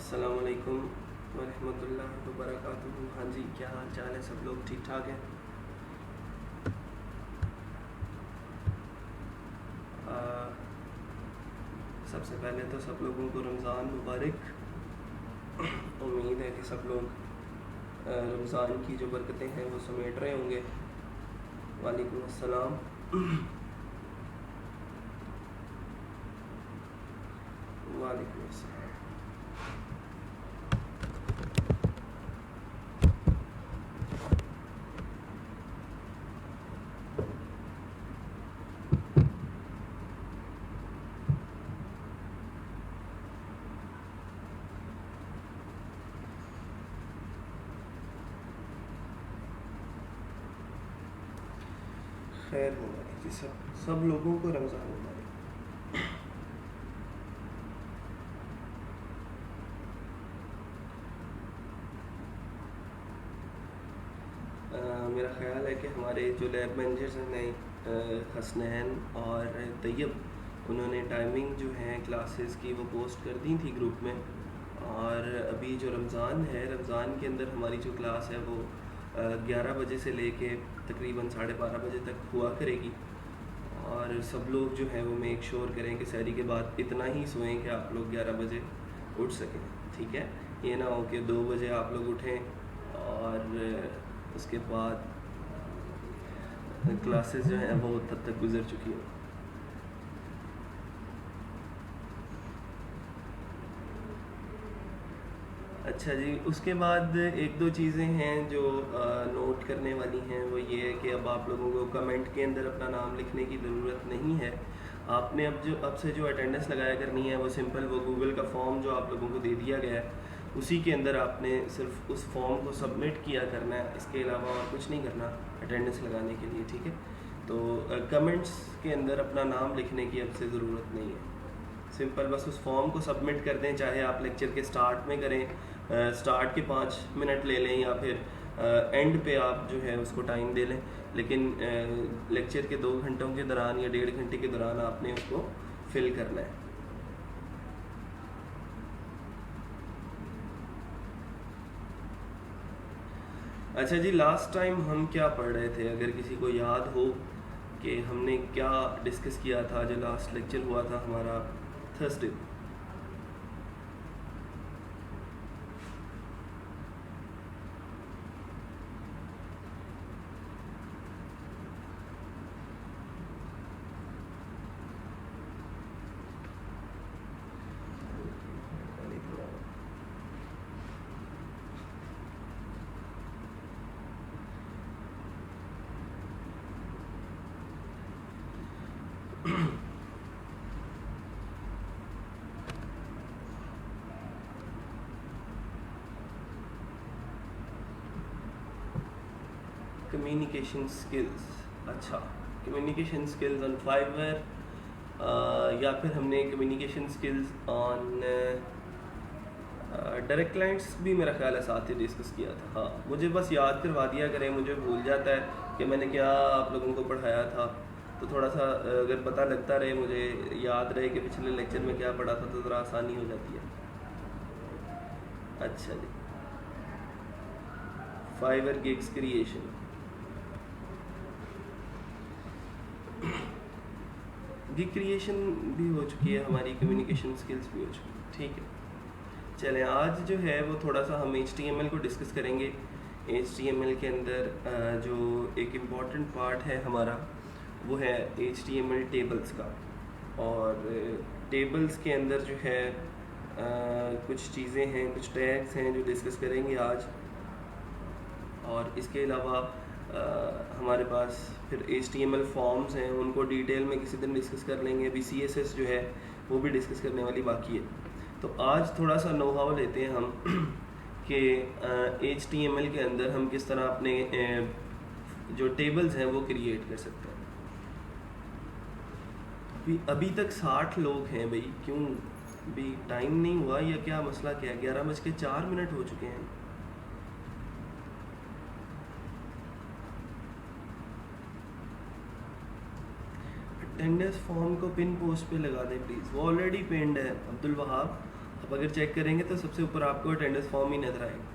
अस्सलाम वालेकुम वरहमतुल्लाहि वबरकातुहू। हाँ जी, क्या हाल चाल है? सब लोग ठीक ठाक हैं? सबसे पहले तो सब लोगों को रमज़ान मुबारक। उम्मीद है कि सब लोग रमज़ान की जो बरकतें हैं वो समेट रहे होंगे। वालेकुम अस्सलाम। वालेकुम अस्सलाम। खैर मुबारक जी, सब लोगों को रमज़ान मुबारक। मेरा ख़्याल है कि हमारे जो लैब मैनेजर्स हैं हसनैन और तैयब, उन्होंने टाइमिंग जो है क्लासेस की वो पोस्ट कर दी थी ग्रुप में। और अभी जो रमज़ान है, रमज़ान के अंदर हमारी जो क्लास है वो 11 बजे से लेके तकरीबन 12:30 बजे तक हुआ करेगी। और सब लोग जो है वो मेक श्योर करें कि सहरी के बाद इतना ही सोएं कि आप लोग 11 बजे उठ सकें। ठीक है, ये ना हो कि 2 बजे आप लोग उठें और उसके बाद क्लासेस जो हैं वो तब तक गुजर चुकी हो। अच्छा जी, उसके बाद एक दो चीज़ें हैं जो नोट करने वाली हैं। वो ये है कि अब आप लोगों को कमेंट के अंदर अपना नाम लिखने की ज़रूरत नहीं है। आपने अब से जो अटेंडेंस लगाया करनी है वो सिंपल वो गूगल का फॉर्म जो आप लोगों को दे दिया गया है, उसी के अंदर आपने सिर्फ उस फॉर्म को सबमिट किया करना है। इसके अलावा और कुछ नहीं करना अटेंडेंस लगाने के लिए। ठीक है, तो कमेंट्स के अंदर अपना नाम लिखने की अब से ज़रूरत नहीं है। सिंपल बस उस फॉर्म को सबमिट कर दें, चाहे आप लेक्चर के स्टार्ट में करें, स्टार्ट के 5 मिनट ले लें, या फिर एंड पे आप जो है उसको टाइम दे लें। लेकिन लेक्चर के 2 घंटों के दौरान या 1.5 घंटे के दौरान आपने उसको फिल करना है। अच्छा जी, लास्ट टाइम हम क्या पढ़ रहे थे? अगर किसी को याद हो कि हमने क्या डिस्कस किया था जो लास्ट लेक्चर हुआ था हमारा थर्सडे। Communication skills. अच्छा, कम्युनिकेशन स्किल्स ऑन फाइवर, या फिर हमने communication skills on direct clients भी मेरा ख्याल है साथ ही डिस्कस किया था। हाँ, मुझे बस याद करवा दिया करें, मुझे भूल जाता है कि मैंने क्या आप लोगों को पढ़ाया था। तो थोड़ा सा अगर पता लगता रहे, मुझे याद रहे कि पिछले लेक्चर में क्या पढ़ा था, तो ज़रा आसानी हो जाती है। अच्छा जी, Fiverr gigs creation. Gig creation भी हो चुकी है हमारी, कम्युनिकेशन स्किल्स भी हो चुकी है। ठीक है, चलें आज जो है वो थोड़ा सा हम HTML को डिस्कस करेंगे। HTML के अंदर जो एक इम्पॉर्टेंट पार्ट है हमारा वो है HTML टेबल्स का। और टेबल्स के अंदर जो है कुछ चीज़ें हैं, कुछ टैग्स हैं जो डिस्कस करेंगे आज। और इसके अलावा हमारे पास फिर HTML फॉर्म्स हैं, उनको डिटेल में किसी दिन डिस्कस कर लेंगे। अभी CSS जो है वो भी डिस्कस करने वाली बाकी है। तो आज थोड़ा सा नो हाउ लेते हैं हम कि HTML के अंदर हम किस तरह अपने जो टेबल्स हैं वो क्रिएट कर सकते हैं। अभी तक 60 लोग हैं भाई, क्यों भी टाइम नहीं हुआ या क्या मसला क्या है? 11:04 हो चुके हैं। अटेंडेंस फॉर्म को पिन पोस्ट पे लगा दें प्लीज़। वो ऑलरेडी पिंड है अब्दुल वहाब, अब अगर चेक करेंगे तो सबसे ऊपर आपको अटेंडेंस फॉर्म ही नजर आएगा।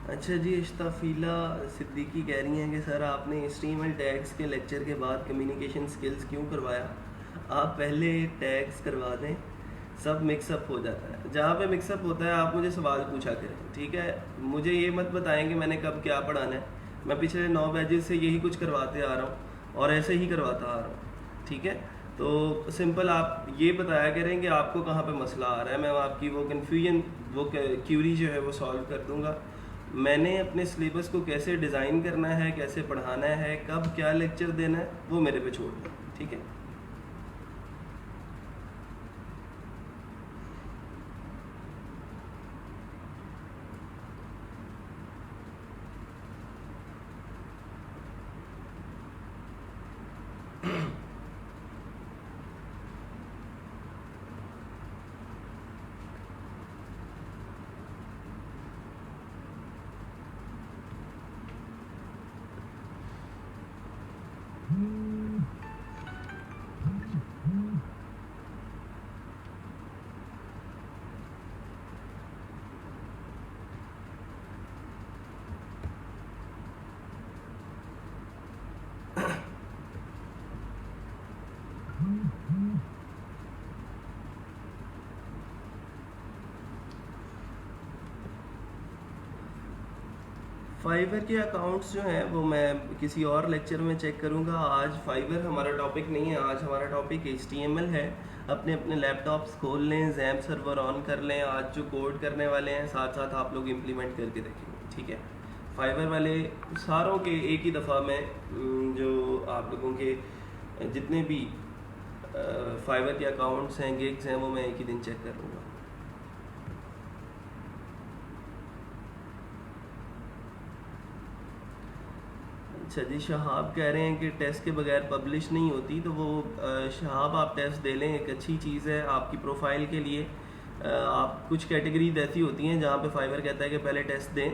अच्छा जी, इश्ताफीला सिद्दीकी कह रही हैं कि सर आपने HTML टैग्स के लेक्चर के बाद कम्युनिकेशन स्किल्स क्यों करवाया? आप पहले टैग्स करवा दें, सब मिक्सअप हो जाता है। जहाँ पे मिक्सअप होता है आप मुझे सवाल पूछा करें, ठीक है? मुझे ये मत बताएं कि मैंने कब क्या पढ़ाना है। मैं पिछले 9 बैचेस से यही कुछ करवाते आ रहा हूँ और ऐसे ही करवाता आ रहा हूँ, ठीक है? तो सिंपल आप ये बताया करें कि आपको कहाँ पे मसला आ रहा है, मैं आपकी वो कन्फ्यूजन, वो क्यूरी जो है वो सॉल्व कर दूँगा। मैंने अपने सिलेबस को कैसे डिज़ाइन करना है, कैसे पढ़ाना है, कब क्या लेक्चर देना है, वो मेरे पे छोड़ दो, ठीक है? फाइवर के अकाउंट्स जो हैं वो मैं किसी और लेक्चर में चेक करूँगा। आज फाइवर हमारा टॉपिक नहीं है, आज हमारा टॉपिक HTML है। अपने अपने लैपटॉप्स खोल लें, जैम सर्वर ऑन कर लें। आज जो कोड करने वाले हैं साथ साथ आप लोग इम्प्लीमेंट करके देखेंगे, ठीक है? फाइवर वाले सारों के एक ही दफ़ा में जो आप लोगों के जितने भी फाइवर के अकाउंट्स हैं, गिग्स हैं, वो मैं एक ही दिन चेक कर लूँगा। अच्छा जी, शहाब कह रहे हैं कि टेस्ट के बगैर पब्लिश नहीं होती, तो वो शहाब आप टेस्ट दे लें, एक अच्छी चीज़ है आपकी प्रोफाइल के लिए। आप कुछ कैटेगरीज ऐसी होती हैं जहाँ पे फाइवर कहता है कि पहले टेस्ट दें,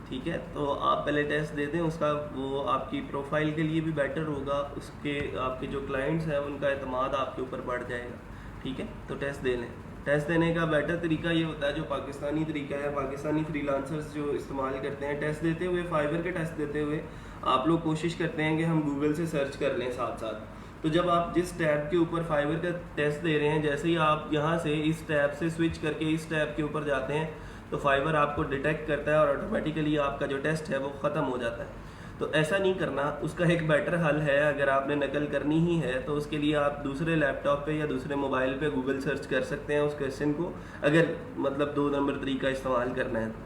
ठीक है? तो आप पहले टेस्ट दे दें, उसका वो आपकी प्रोफाइल के लिए भी बेटर होगा, उसके आपके जो क्लाइंट्स हैं उनका एतमाद आपके ऊपर बढ़ जाएगा, ठीक है? तो टेस्ट दे लें। टेस्ट देने का बेटर तरीका ये होता है, जो पाकिस्तानी तरीका है, पाकिस्तानी फ्रीलांसर्स जो इस्तेमाल करते हैं टेस्ट देते हुए, फाइवर के टेस्ट देते हुए आप लोग कोशिश करते हैं कि हम गूगल से सर्च कर लें साथ साथ। तो जब आप जिस टैब के ऊपर फाइवर का टेस्ट दे रहे हैं, जैसे ही आप यहाँ से इस टैब से स्विच करके इस टैब के ऊपर जाते हैं तो फाइवर आपको डिटेक्ट करता है और ऑटोमेटिकली आपका जो टेस्ट है वो ख़त्म हो जाता है। तो ऐसा नहीं करना, उसका एक बेटर हल है। अगर आपने नकल करनी ही है तो उसके लिए आप दूसरे लैपटॉप पे या दूसरे मोबाइल पे गूगल सर्च कर सकते हैं उस क्वेश्चन को, अगर मतलब 2 नंबर तरीका इस्तेमाल करना है तो,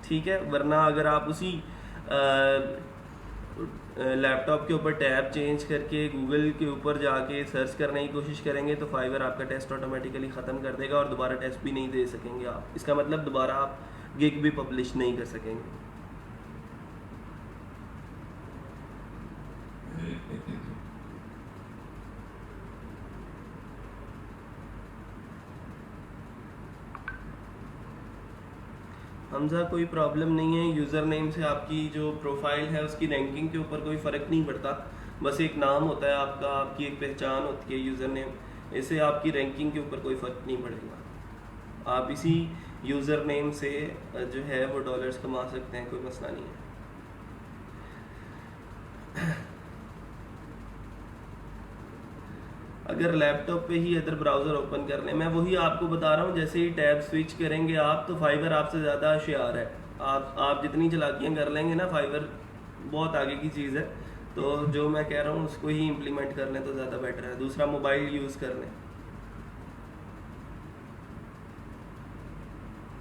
ठीक है? वरना अगर आप उसी लैपटॉप के ऊपर टैब चेंज करके गूगल के ऊपर जाके सर्च करने की कोशिश करेंगे तो फाइवर आपका टेस्ट ऑटोमेटिकली ख़त्म कर देगा और दोबारा टेस्ट भी नहीं दे सकेंगे आप। इसका मतलब दोबारा आप गिग भी पब्लिश नहीं कर सकेंगे। हमजा कोई प्रॉब्लम नहीं है, यूज़र नेम से आपकी जो प्रोफाइल है उसकी रैंकिंग के ऊपर कोई फ़र्क नहीं पड़ता। बस एक नाम होता है आपका, आपकी एक पहचान होती है यूज़र नेम, इससे आपकी रैंकिंग के ऊपर कोई फ़र्क नहीं पड़ेगा। आप इसी यूज़र नेम से जो है वो डॉलर्स कमा सकते हैं, कोई मसला नहीं है। अगर लैपटॉप पे ही अदर ब्राउज़र ओपन कर लें, मैं वही आपको बता रहा हूँ, जैसे ही टैब स्विच करेंगे आप तो फाइवर आपसे ज़्यादा होशियार है। आप जितनी चालाकियाँ कर लेंगे ना, फाइवर बहुत आगे की चीज़ है। तो जो मैं कह रहा हूँ उसको ही इम्प्लीमेंट कर लें तो ज़्यादा बेटर है। दूसरा मोबाइल यूज़ कर लें।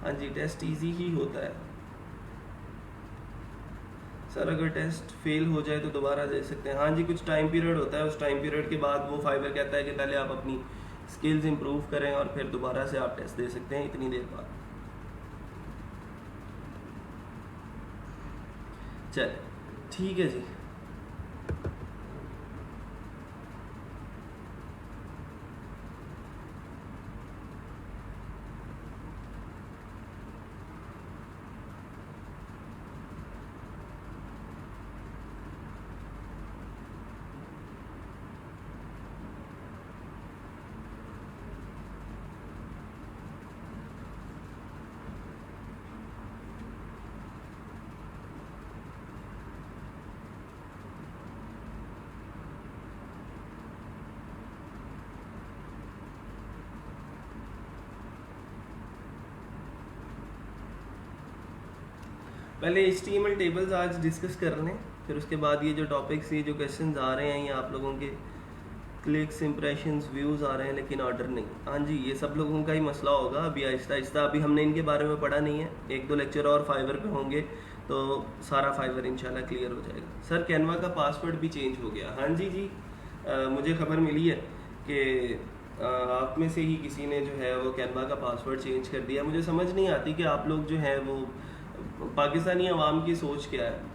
हाँ जी, टेस्ट इजी ही होता है सर। अगर टेस्ट फेल हो जाए तो दोबारा दे सकते हैं। हाँ जी, कुछ टाइम पीरियड होता है, उस टाइम पीरियड के बाद वो फाइवर कहता है कि पहले आप अपनी स्किल्स इंप्रूव करें और फिर दोबारा से आप टेस्ट दे सकते हैं इतनी देर बाद। चलिए ठीक है जी। पहले HTML टेबल्स आज डिस्कस कर लें, फिर उसके बाद ये जो टॉपिक्स, ये जो क्वेश्चंस आ रहे हैं, ये आप लोगों के क्लिक्स, इंप्रेशंस, व्यूज़ आ रहे हैं लेकिन ऑर्डर नहीं। हाँ जी, ये सब लोगों का ही मसला होगा अभी आहिस्ता आहिस्ता। अभी हमने इनके बारे में पढ़ा नहीं है, 1-2 लेक्चर और फाइवर पे होंगे तो सारा फाइवर इंशाल्लाह क्लियर हो जाएगा। सर कैनवा का पासवर्ड भी चेंज हो गया। हाँ जी जी, मुझे खबर मिली है कि आप में से ही किसी ने जो है वो कैनवा का पासवर्ड चेंज कर दिया। मुझे समझ नहीं आती कि आप लोग जो है वो पाकिस्तानी अवाम की सोच क्या है।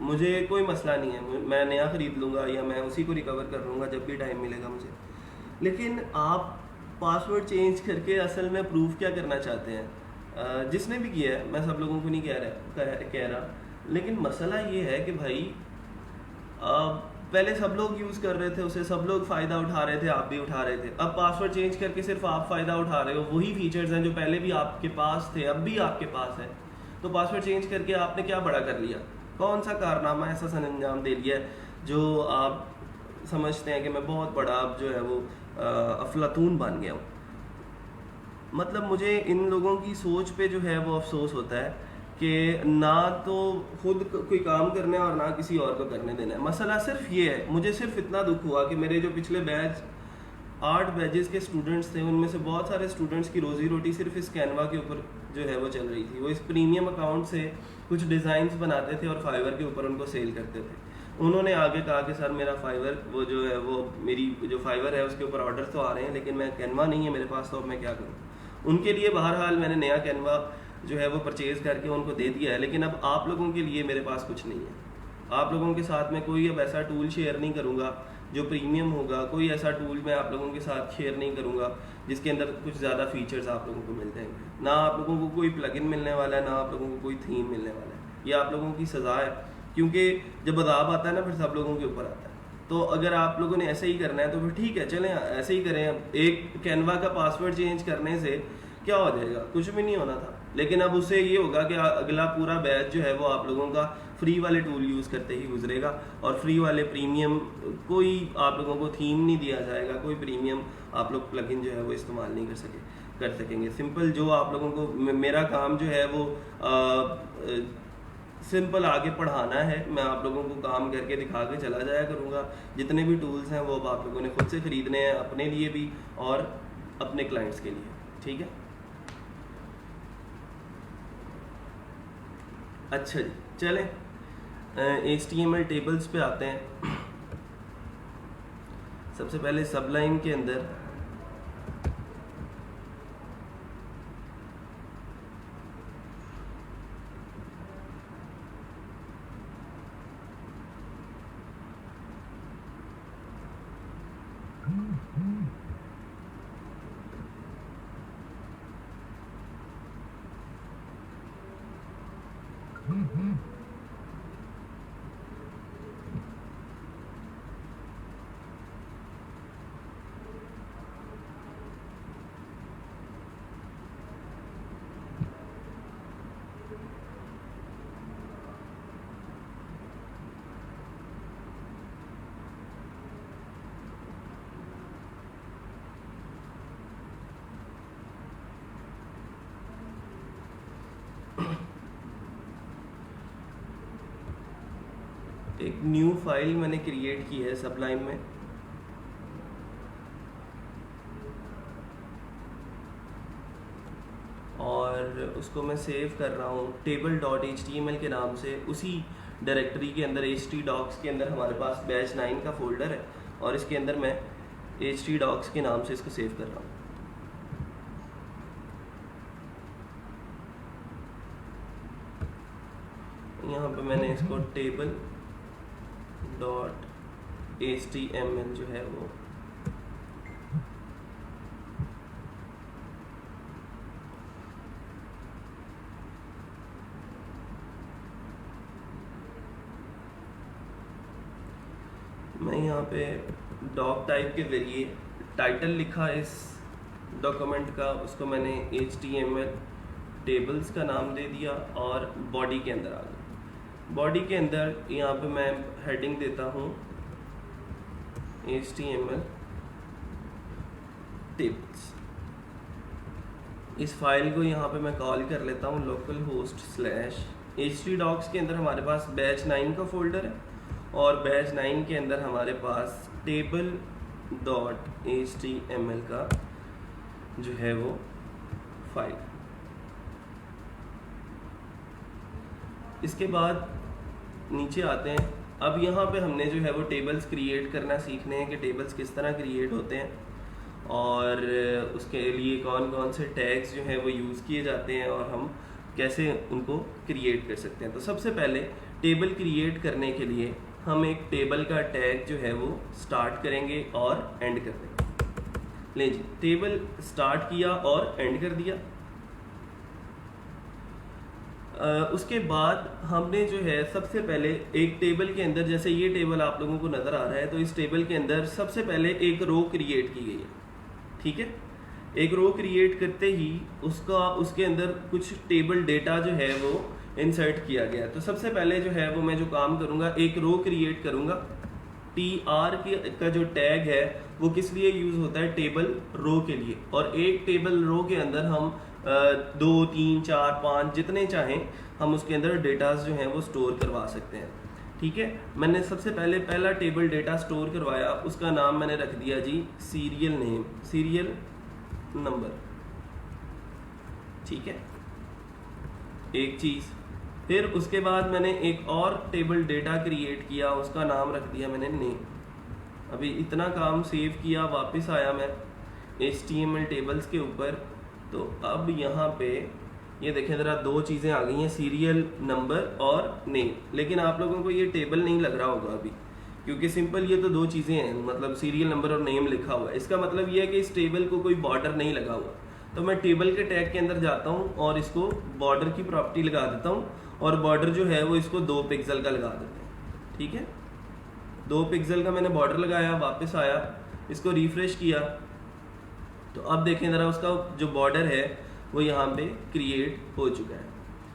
मुझे कोई मसला नहीं है, मैं नया ख़रीद लूँगा या मैं उसी को रिकवर कर लूँगा जब भी टाइम मिलेगा मुझे। लेकिन आप पासवर्ड चेंज करके असल में प्रूफ क्या करना चाहते हैं? जिसने भी किया है, मैं सब लोगों को नहीं कह रहा, लेकिन मसला ये है कि भाई पहले सब लोग यूज़ कर रहे थे उसे, सब लोग फ़ायदा उठा रहे थे, आप भी उठा रहे थे। अब पासवर्ड चेंज करके सिर्फ आप फ़ायदा उठा रहे हो, वही फीचर्स हैं जो पहले भी आपके पास थे, अब भी आपके पास है। तो पासवर्ड चेंज करके आपने क्या बड़ा कर लिया? कौन सा कारनामा ऐसा सरंजाम दे लिया है जो आप समझते हैं कि मैं बहुत बड़ा अब जो है वो अफलातून बन गया हूँ? मतलब मुझे इन लोगों की सोच पे जो है वो अफसोस होता है कि ना तो खुद कोई काम करना है और ना किसी और को करने देना है। मसला सिर्फ ये है, मुझे सिर्फ इतना दुख हुआ कि मेरे जो पिछले बैच 8 बैचेस के स्टूडेंट्स थे, उनमें से बहुत सारे स्टूडेंट्स की रोज़ी रोटी सिर्फ इस कैनवा के ऊपर जो है वो चल रही थी। वो इस प्रीमियम अकाउंट से कुछ डिज़ाइंस बनाते थे और फाइवर के ऊपर उनको सेल करते थे। उन्होंने आगे कहा कि सर मेरा फाइवर वो जो है वो मेरी जो फाइवर है उसके ऊपर ऑर्डर तो आ रहे हैं लेकिन मैं कैनवा नहीं है मेरे पास, तो अब मैं क्या करूँ? उनके लिए बहरहाल मैंने नया कैनवा जो है वो परचेज़ करके उनको दे दिया है। लेकिन अब आप लोगों के लिए मेरे पास कुछ नहीं है। आप लोगों के साथ में कोई अब ऐसा टूल शेयर नहीं करूँगा जो प्रीमियम होगा। कोई ऐसा टूल मैं आप लोगों के साथ शेयर नहीं करूँगा जिसके अंदर कुछ ज़्यादा फीचर्स आप लोगों को मिल जाएंगे। ना आप लोगों को कोई प्लगइन मिलने वाला है, ना आप लोगों को कोई थीम मिलने वाला है। ये आप लोगों की सज़ा है, क्योंकि जब अज़ाब आता है ना फिर सब लोगों के ऊपर आता है। तो अगर आप लोगों ने ऐसे ही करना है तो फिर ठीक है, चलें ऐसे ही करें। एक कैनवा का पासवर्ड चेंज करने से क्या हो जाएगा? कुछ भी नहीं होना था। लेकिन अब उससे ये होगा कि अगला पूरा बैच जो है वो आप लोगों का फ्री वाले टूल यूज़ करते ही गुजरेगा और फ्री वाले प्रीमियम कोई आप लोगों को थीम नहीं दिया जाएगा, कोई प्रीमियम आप लोग प्लगइन जो है वो इस्तेमाल नहीं कर सकेंगे। सिंपल जो आप लोगों को मेरा काम जो है वो सिंपल आगे पढ़ाना है। मैं आप लोगों को काम करके दिखा के चला जाया करूँगा। जितने भी टूल्स हैं वो अब आप लोगों ने खुद से ख़रीदने हैं, अपने लिए भी और अपने क्लाइंट्स के लिए। ठीक है, अच्छा जी, चलें HTML टेबल्स पे आते हैं। सबसे पहले सबलाइन के अंदर एक न्यू फाइल मैंने क्रिएट की है सबलाइन में। और उसको मैं सेव कर रहा हूँ table.html के नाम से। उसी डायरेक्टरी के अंदर htdocs के अंदर हमारे पास बैच 9 का फोल्डर है और इसके अंदर मैं htdocs के नाम से इसको सेव कर रहा हूँ। यहाँ पे मैंने इसको टेबल डॉट html जो है वो मैं यहाँ पे डॉक टाइप के जरिए टाइटल लिखा इस डॉक्यूमेंट का, उसको मैंने html टेबल्स का नाम दे दिया और बॉडी के अंदर आ गया। बॉडी के अंदर यहाँ पे मैं हेडिंग देता हूँ html टेबल्स। इस फाइल को यहाँ पे मैं कॉल कर लेता हूँ localhost/htdocs के अंदर हमारे पास बैच 9 का फोल्डर है और बैच 9 के अंदर हमारे पास table.html का जो है वो फाइल। इसके बाद नीचे आते हैं। अब यहाँ पे हमने जो है वो टेबल्स क्रिएट करना सीखने हैं कि टेबल्स किस तरह क्रिएट होते हैं और उसके लिए कौन कौन से टैग्स जो हैं वो यूज़ किए जाते हैं और हम कैसे उनको क्रिएट कर सकते हैं। तो सबसे पहले टेबल क्रिएट करने के लिए हम एक टेबल का टैग जो है वो स्टार्ट करेंगे और एंड कर देंगे। ले जी, टेबल स्टार्ट किया और एंड कर दिया। उसके बाद हमने जो है सबसे पहले एक टेबल के अंदर, जैसे ये टेबल आप लोगों को नज़र आ रहा है, तो इस टेबल के अंदर सबसे पहले एक रो क्रिएट की गई है। ठीक है, एक रो क्रिएट करते ही उसके अंदर कुछ टेबल डेटा जो है वो इंसर्ट किया गया। तो सबसे पहले जो है वो मैं जो काम करूँगा, एक रो क्रिएट करूँगा। tr का जो टैग है वो किस लिए यूज़ होता है? टेबल रो के लिए। और एक टेबल रो के अंदर हम 2, 3, 4, 5 जितने चाहें हम उसके अंदर डेटास जो हैं वो स्टोर करवा सकते हैं। ठीक है, मैंने सबसे पहले पहला टेबल डेटा स्टोर करवाया, उसका नाम मैंने रख दिया जी सीरियल नेम, सीरियल नंबर। ठीक है, एक चीज़। फिर उसके बाद मैंने एक और टेबल डेटा क्रिएट किया, उसका नाम रख दिया मैंने नेम। अभी इतना काम सेव किया, वापस आया मैं HTML टेबल्स के ऊपर। तो अब यहाँ पे ये देखें ज़रा, दो चीज़ें आ गई हैं, सीरियल नंबर और नेम। लेकिन आप लोगों को ये टेबल नहीं लग रहा होगा अभी, क्योंकि सिंपल ये तो दो चीज़ें हैं, मतलब सीरियल नंबर और नेम लिखा हुआ है। इसका मतलब ये है कि इस टेबल को कोई बॉर्डर नहीं लगा हुआ। तो मैं टेबल के टैग के अंदर जाता हूँ और इसको बॉर्डर की प्रॉपर्टी लगा देता हूँ, और बॉर्डर जो है वो इसको 2 पिक्सल का लगा देते हैं। ठीक है, 2 पिक्सल का मैंने बॉर्डर लगाया, वापस आया, इसको रिफ्रेश किया, तो अब देखें ज़रा उसका जो बॉर्डर है वो यहाँ पे क्रिएट हो चुका है।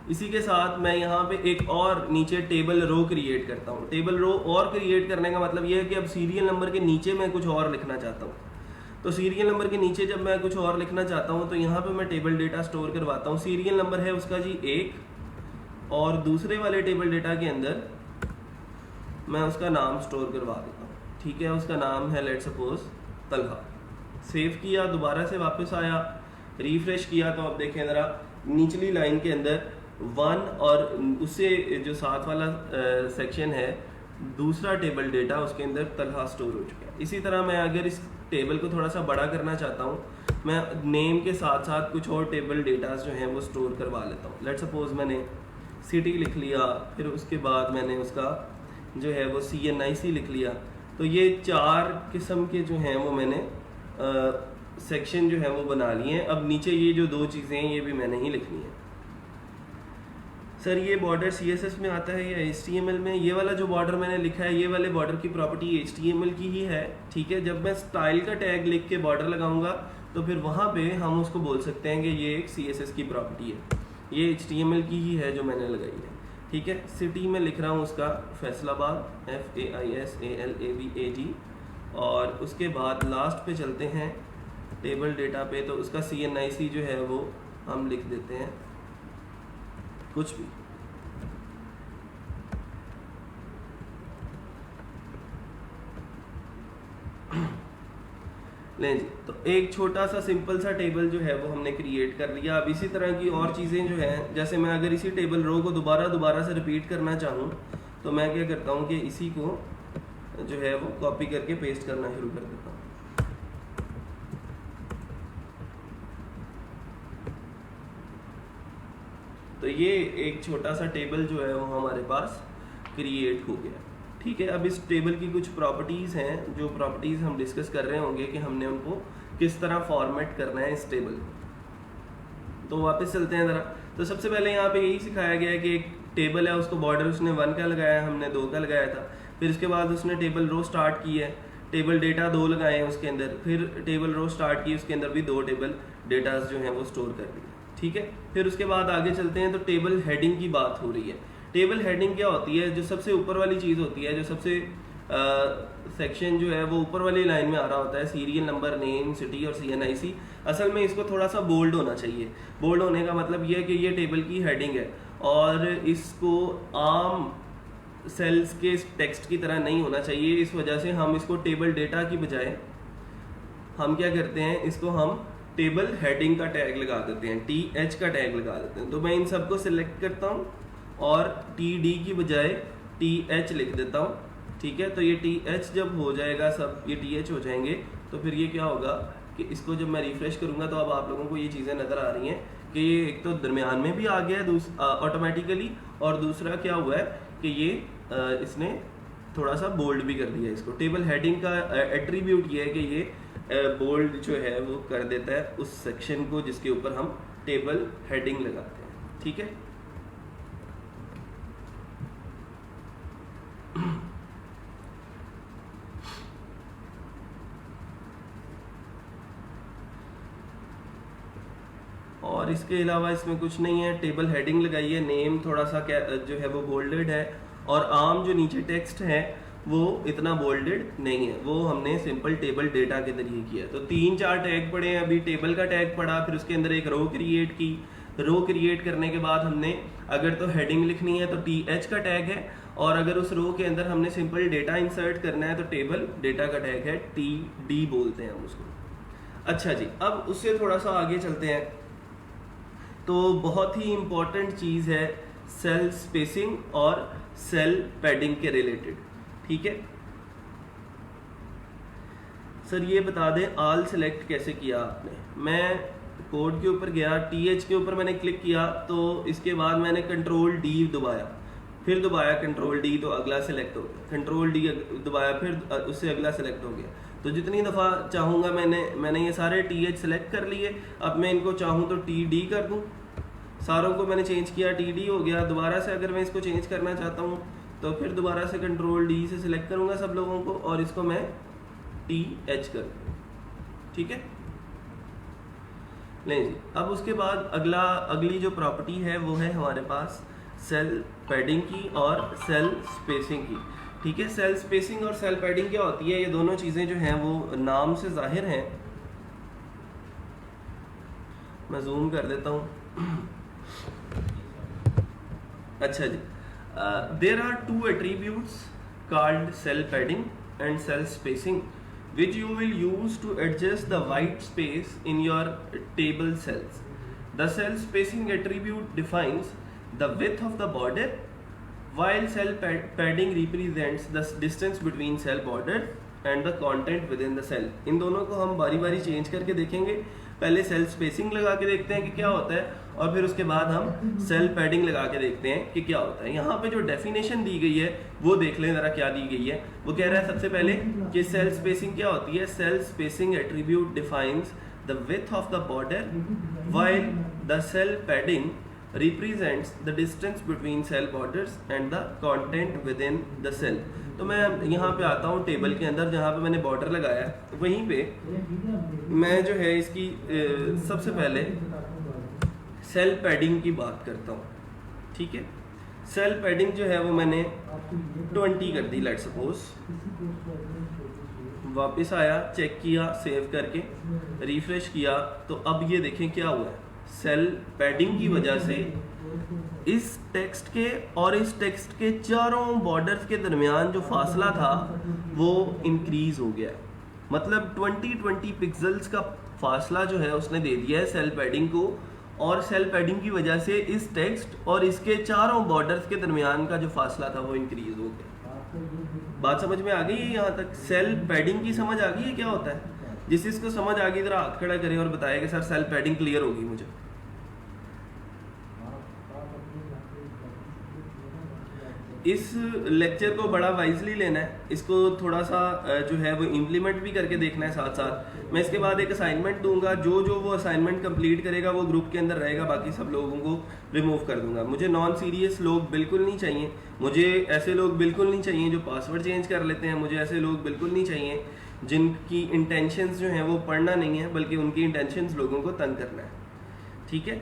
इसी के साथ मैं यहाँ पे एक और नीचे टेबल रो क्रिएट करता हूँ। टेबल रो और क्रिएट करने का मतलब ये है कि अब सीरियल नंबर के नीचे मैं कुछ और लिखना चाहता हूँ। तो सीरियल नंबर के नीचे जब मैं कुछ और लिखना चाहता हूँ तो यहाँ पे मैं टेबल डेटा स्टोर करवाता हूँ। सीरियल नंबर है उसका जी 1, और दूसरे वाले टेबल डेटा के अंदर मैं उसका नाम स्टोर करवा देता हूँ। ठीक है, उसका नाम है लेट्स सपोज तलहा। सेव किया, दोबारा से वापस आया, रिफ्रेश किया, तो अब देखें ज़रा निचली लाइन के अंदर 1 और उससे जो साथ वाला सेक्शन है दूसरा टेबल डेटा, उसके अंदर तलहा स्टोर हो चुका है। इसी तरह मैं अगर इस टेबल को थोड़ा सा बड़ा करना चाहता हूँ, मैं नेम के साथ साथ कुछ और टेबल डेटास जो हैं वो स्टोर करवा लेता हूँ। लेट्स सपोज मैंने सिटी लिख लिया, फिर उसके बाद मैंने उसका जो है वो CNIC लिख लिया। तो ये 4 किस्म के जो हैं वो मैंने सेक्शन जो है वो बना लिए हैं। अब नीचे ये जो 2 चीज़ें हैं ये भी मैंने ही लिखनी है। सर ये बॉर्डर CSS में आता है या HTML में? ये वाला जो बॉर्डर मैंने लिखा है, ये वाले बॉर्डर की प्रॉपर्टी HTML की ही है। ठीक है, जब मैं स्टाइल का टैग लिख के बॉर्डर लगाऊंगा तो फिर वहाँ पे हम उसको बोल सकते हैं कि ये एक CSS की प्रॉपर्टी है। ये HTML की ही है जो मैंने लगाई है। ठीक है, सिटी में लिख रहा हूँ उसका फैसलाबाद, FAISALABAD। और उसके बाद लास्ट पे चलते हैं टेबल डेटा पे, तो उसका CNIC जो है वो हम लिख देते हैं कुछ भी। लें जी, तो एक छोटा सा सिंपल सा टेबल जो है वो हमने क्रिएट कर लिया। अब इसी तरह की और चीज़ें जो हैं, जैसे मैं अगर इसी टेबल रो को दोबारा से रिपीट करना चाहूँ तो मैं क्या करता हूँ कि इसी को जो है वो कॉपी करके पेस्ट करना शुरू कर देता हूँ। तो ये एक छोटा सा टेबल जो है वो हमारे पास क्रिएट हो गया। ठीक है, अब इस टेबल की कुछ प्रॉपर्टीज़ हैं, जो प्रॉपर्टीज़ हम डिस्कस कर रहे होंगे कि हमने उनको किस तरह फॉर्मेट करना है इस टेबल को। तो वापस चलते हैं ज़रा। तो सबसे पहले यहाँ पे यही सिखाया गया है कि एक टेबल है, उसको बॉर्डर उसने 1 का लगाया, हमने 2 का लगाया था। फिर उसके बाद उसने टेबल रो स्टार्ट की है, टेबल डेटा 2 लगाए हैं उसके अंदर, फिर टेबल रो स्टार्ट की, उसके अंदर भी 2 टेबल डेटाज जो हैं वो स्टोर कर दिए। ठीक है, फिर उसके बाद आगे चलते हैं। तो टेबल हेडिंग की बात हो रही है। टेबल हेडिंग क्या होती है? जो सबसे ऊपर वाली चीज़ होती है, जो सबसे सेक्शन जो है वो ऊपर वाली लाइन में आ रहा होता है, सीरियल नंबर, नेम, सिटी और CNIC। असल में इसको थोड़ा सा बोल्ड होना चाहिए। बोल्ड होने का मतलब ये है कि ये टेबल की हेडिंग है और इसको आम सेल्स के टेक्स्ट की तरह नहीं होना चाहिए। इस वजह से हम इसको टेबल डेटा की बजाय हम क्या करते हैं, इसको हम टेबल हेडिंग का टैग लगा देते हैं, TH का टैग लगा देते हैं। तो मैं इन सबको सिलेक्ट करता हूँ और TD की बजाय TH लिख देता हूँ। ठीक है, तो ये TH जब हो जाएगा, सब ये TH हो जाएंगे, तो फिर ये क्या होगा कि इसको जब मैं रिफ्रेश करूँगा तो अब आप लोगों को ये चीज़ें नज़र आ रही हैं कि ये एक तो दरमियान में भी आ गया है ऑटोमेटिकली, और दूसरा क्या हुआ है कि ये इसने थोड़ा सा बोल्ड भी कर दिया इसको। टेबल हेडिंग का एट्रीब्यूट ये है कि ये बोल्ड जो है वो कर देता है उस सेक्शन को जिसके ऊपर हम टेबल हेडिंग लगाते हैं। ठीक है, और इसके अलावा इसमें कुछ नहीं है। टेबल हेडिंग लगाई है, नेम थोड़ा सा जो है वो बोल्डेड है, और आम जो नीचे टेक्स्ट है वो इतना बोल्डेड नहीं है, वो हमने सिंपल टेबल डेटा के जरिए किया। तो 3-4 टैग पड़े हैं अभी। टेबल का टैग पड़ा, फिर उसके अंदर एक रो क्रिएट की। रो क्रिएट करने के बाद हमने अगर तो हेडिंग लिखनी है तो TH का टैग है, और अगर उस रो के अंदर हमने सिंपल डेटा इंसर्ट करना है तो टेबल डेटा का टैग है, TD बोलते हैं हम उसको। अच्छा जी, अब उससे थोड़ा सा आगे चलते हैं। तो बहुत ही इम्पॉर्टेंट चीज़ है सेल स्पेसिंग और सेल पैडिंग के रिलेटेड। ठीक है सर, ये बता दें ऑल सेलेक्ट कैसे किया आपने। मैं कोड के ऊपर गया, TH के ऊपर मैंने क्लिक किया, तो इसके बाद मैंने कंट्रोल D दबाया, फिर दबाया कंट्रोल D, तो अगला सेलेक्ट हो गया। कंट्रोल D दबाया, फिर उससे अगला सेलेक्ट हो गया। तो जितनी दफ़ा चाहूँगा मैंने ये सारे TH सेलेक्ट कर लिए। अब मैं इनको चाहूँ तो TD कर दूँ। सारों को मैंने चेंज किया, TD हो गया। दोबारा से अगर मैं इसको चेंज करना चाहता हूँ तो फिर दोबारा से कंट्रोल D से सिलेक्ट करूँगा सब लोगों को, और इसको मैं TH कर दूँ। ठीक है, नहीं जी। अब उसके बाद अगली जो प्रॉपर्टी है वो है हमारे पास सेल पैडिंग की और सेल स्पेसिंग की। ठीक है, सेल स्पेसिंग और सेल पैडिंग क्या होती है? ये दोनों चीज़ें जो हैं वो नाम से जाहिर हैं। मैं जूम कर देता हूँ। अच्छा जी, there are 2 attributes called cell padding and cell spacing which you will use to adjust the white space in your table cells. The cell spacing attribute defines the width of the border, while cell padding represents the distance between cell border and the content within the cell. इन दोनों को हम बारी बारी change करके देखेंगे। पहले cell spacing लगा के देखते हैं कि क्या होता है, और फिर उसके बाद हम सेल पैडिंग लगा के देखते हैं कि क्या होता है। यहाँ पे जो डेफिनेशन दी गई है वो देख लें ज़रा क्या दी गई है। वो कह रहा है सबसे पहले कि सेल स्पेसिंग क्या होती है। Cell spacing attribute defines the width of the border, while the cell padding represents the distance between cell borders and the content within the cell. तो मैं यहाँ पे आता हूँ टेबल के अंदर, जहाँ पे मैंने बॉर्डर लगाया है वहीं पे मैं जो है इसकी सबसे पहले सेल पैडिंग की बात करता हूँ। ठीक है, सेल पैडिंग जो है वो मैंने 20 कर दी, लेट्स सपोज। वापस आया, चेक किया, सेव करके रिफ्रेश किया, तो अब ये देखें क्या हुआ है। सेल पैडिंग की वजह से इस टेक्स्ट के और इस टेक्स्ट के चारों बॉर्डर्स के दरमियान जो फासला था वो इंक्रीज हो गया। मतलब 20 पिक्सल्स का फासला जो है उसने दे दिया है सेल पैडिंग को, और सेल पैडिंग की वजह से इस टेक्स्ट और इसके चारों बॉर्डर्स के दरमियान का जो फासला था वो इंक्रीज हो गया। बात समझ में आ गई है? यहाँ तक सेल पैडिंग की समझ आ गई है क्या होता है? जिस इसको समझ आ गई जरा हाथ खड़ा करे और बताया कि सर सेल पैडिंग क्लियर होगी मुझे। इस लेक्चर को बड़ा वाइजली लेना है, इसको थोड़ा सा जो है वो इम्प्लीमेंट भी करके देखना है साथ साथ। मैं इसके बाद एक असाइनमेंट दूंगा, जो जो वो असाइनमेंट कंप्लीट करेगा वो ग्रुप के अंदर रहेगा, बाकी सब लोगों को रिमूव कर दूंगा। मुझे नॉन सीरियस लोग बिल्कुल नहीं चाहिए, मुझे ऐसे लोग बिल्कुल नहीं चाहिए जो पासवर्ड चेंज कर लेते हैं, मुझे ऐसे लोग बिल्कुल नहीं चाहिए जिनकी इंटेंशंस जो हैं वो पढ़ना नहीं है बल्कि उनकी इंटेंशंस लोगों को तंग करना है। ठीक है,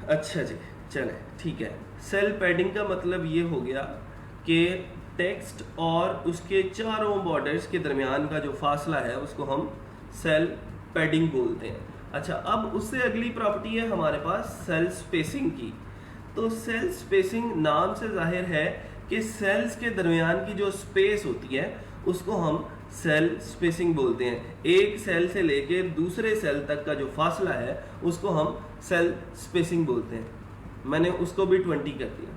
अच्छा जी, चलें ठीक है। सेल पैडिंग का मतलब ये हो गया कि टेक्स्ट और उसके चारों बॉर्डर्स के दरमियान का जो फासला है उसको हम सेल पैडिंग बोलते हैं। अच्छा, अब उससे अगली प्रॉपर्टी है हमारे पास सेल स्पेसिंग की। तो सेल स्पेसिंग नाम से जाहिर है कि सेल्स के दरमियान की जो स्पेस होती है उसको हम सेल स्पेसिंग बोलते हैं। एक सेल से लेके दूसरे सेल तक का जो फासला है उसको हम सेल स्पेसिंग बोलते हैं। मैंने उसको भी 20 कर दिया,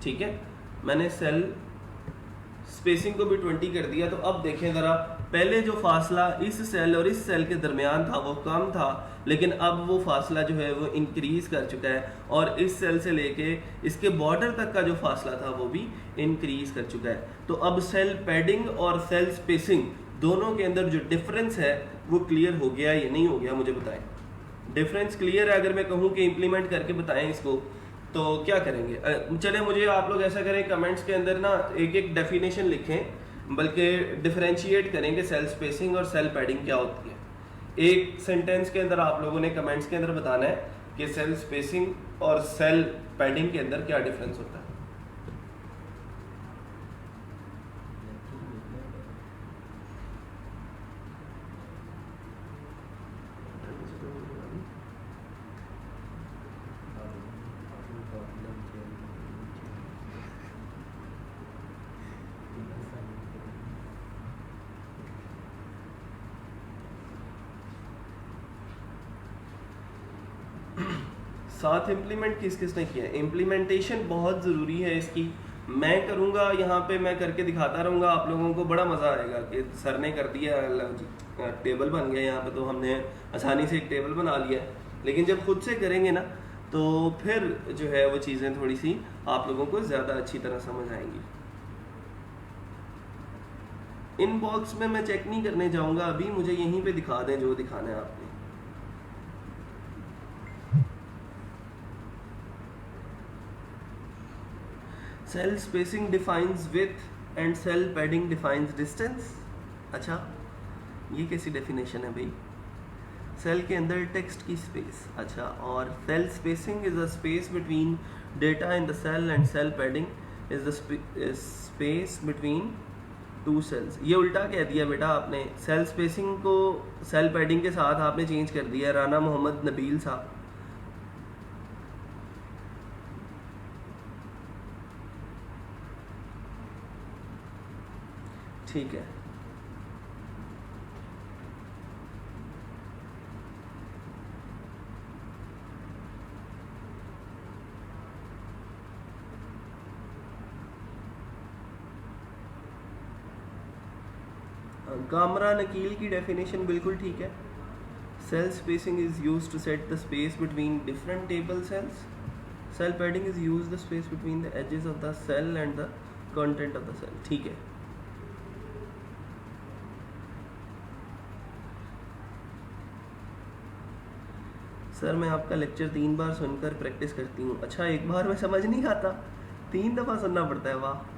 ठीक है, मैंने सेल स्पेसिंग को भी 20 कर दिया। तो अब देखें ज़रा, पहले जो फासला इस सेल और इस सेल के दरमियान था वो कम था, लेकिन अब वो फासला जो है वो इंक्रीज कर चुका है, और इस सेल से लेके इसके बॉर्डर तक का जो फासला था वो भी इंक्रीज कर चुका है। तो अब सेल पैडिंग और सेल स्पेसिंग दोनों के अंदर जो डिफरेंस है वो क्लियर हो गया या नहीं हो गया, मुझे बताएं। डिफरेंस क्लियर है? अगर मैं कहूँ कि इम्प्लीमेंट करके बताएं इसको तो क्या करेंगे? चले, मुझे आप लोग ऐसा करें, कमेंट्स के अंदर ना एक एक डेफिनेशन लिखें, बल्कि डिफरेंशिएट करेंगे सेल स्पेसिंग और सेल पैडिंग क्या होती है। एक सेंटेंस के अंदर आप लोगों ने कमेंट्स के अंदर बताना है कि सेल स्पेसिंग और सेल पैडिंग के अंदर क्या डिफरेंस होता है। साथ इम्प्लीमेंट किस किस ने किया है? इम्प्लीमेंटेशन बहुत ज़रूरी है इसकी। मैं करूँगा यहाँ पे, मैं करके दिखाता रहूँगा, आप लोगों को बड़ा मज़ा आएगा कि सर ने कर दिया, टेबल बन गया यहाँ पे, तो हमने आसानी से एक टेबल बना लिया। लेकिन जब खुद से करेंगे ना तो फिर जो है वो चीज़ें थोड़ी सी आप लोगों को ज़्यादा अच्छी तरह समझ आएंगी। इनबॉक्स में मैं चेक नहीं करने जाऊँगा अभी, मुझे यहीं पे दिखा दें जो दिखाना है आपने। Cell spacing defines width and cell padding defines distance. अच्छा, ये कैसी डेफिनेशन है भाई? सेल के अंदर टेक्स्ट की स्पेस। अच्छा, और cell spacing is the space between data in the cell and cell padding is the space between two cells. ये उल्टा कह दिया बेटा आपने, सेल स्पेसिंग को सेल पैडिंग के साथ आपने चेंज कर दिया। राना मोहम्मद नबील साहब, ठीक है। कामरा नकील की डेफिनेशन बिल्कुल ठीक है। Cell spacing is used to set the space between different table cells. Cell padding is used the space between the edges of the cell and the content of the cell. ठीक है। Sir मैं आपका lecture 3 बार सुनकर practice करती हूँ। अच्छा, एक बार में समझ नहीं आता, 3 दफ़ा सुनना पड़ता है? वाह,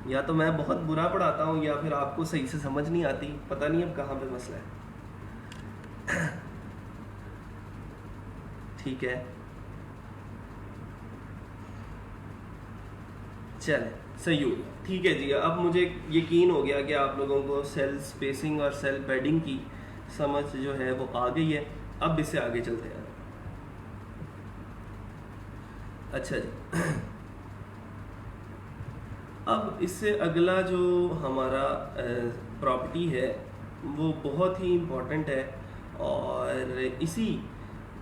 या तो मैं बहुत बुरा पढ़ाता हूँ या फिर आपको सही से समझ नहीं आती, पता नहीं अब कहाँ पे मसला है। ठीक है, चलें, सही हो गया। ठीक है जी, अब मुझे यकीन हो गया कि आप लोगों को सेल स्पेसिंग और सेल पैडिंग की समझ जो है वो आ गई है। अब इससे आगे चलते हैं। अच्छा जी, अब इससे अगला जो हमारा प्रॉपर्टी है वो बहुत ही इम्पोर्टेंट है, और इसी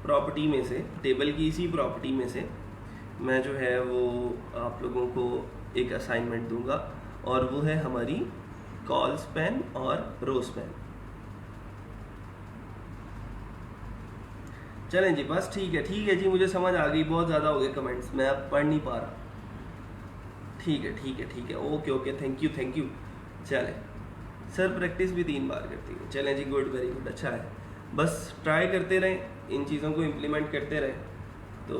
प्रॉपर्टी में से, टेबल की इसी प्रॉपर्टी में से मैं जो है वो आप लोगों को एक असाइनमेंट दूंगा, और वो है हमारी कॉल स्पैन और रो स्पैन। चलें जी, बस ठीक है जी, मुझे समझ आ गई। बहुत ज़्यादा हो गए कमेंट्स, मैं अब पढ़ नहीं पा रहा। ठीक है, ओके, थैंक यू। चले सर, प्रैक्टिस भी 3 बार करती है। चलें जी, गुड, वेरी गुड, अच्छा है। बस ट्राई करते रहें, इन चीज़ों को इम्प्लीमेंट करते रहें तो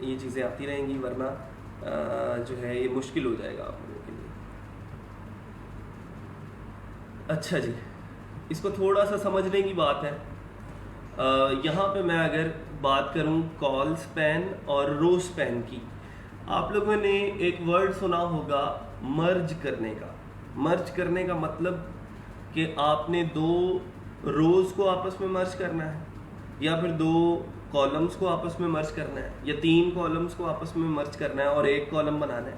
ये चीज़ें आती रहेंगी, वरना जो है ये मुश्किल हो जाएगा आप लोगों के लिए। अच्छा जी, इसको थोड़ा सा समझने की बात है। यहाँ पे मैं अगर बात करूँ कॉल स्पैन और रो स्पैन की, आप लोगों ने एक वर्ड सुना होगा मर्ज करने का। मर्ज करने का मतलब कि आपने 2 रोज को आपस में मर्ज करना है, या फिर 2 कॉलम्स को आपस में मर्ज करना है, या 3 कॉलम्स को आपस में मर्ज करना है और 1 कॉलम बनाना है।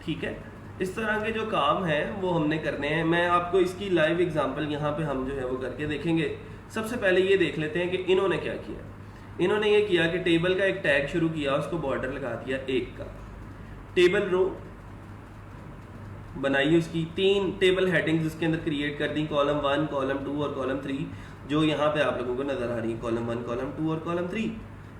ठीक है, इस तरह के जो काम हैं वो हमने करने हैं। मैं आपको इसकी लाइव एग्जांपल यहाँ पे हम जो है वो करके देखेंगे। सबसे पहले ये देख लेते हैं कि इन्होंने क्या किया। इन्होंने ये किया कि टेबल का एक टैग शुरू किया, उसको बॉर्डर लगा दिया 1 का। टेबल रो बनाई, उसकी 3 टेबल हेडिंग्स इसके अंदर क्रिएट कर दी, कॉलम 1, कॉलम 2 और कॉलम 3, जो यहाँ पे आप लोगों को नजर आ रही है, कॉलम 1, कॉलम 2 और कॉलम 3।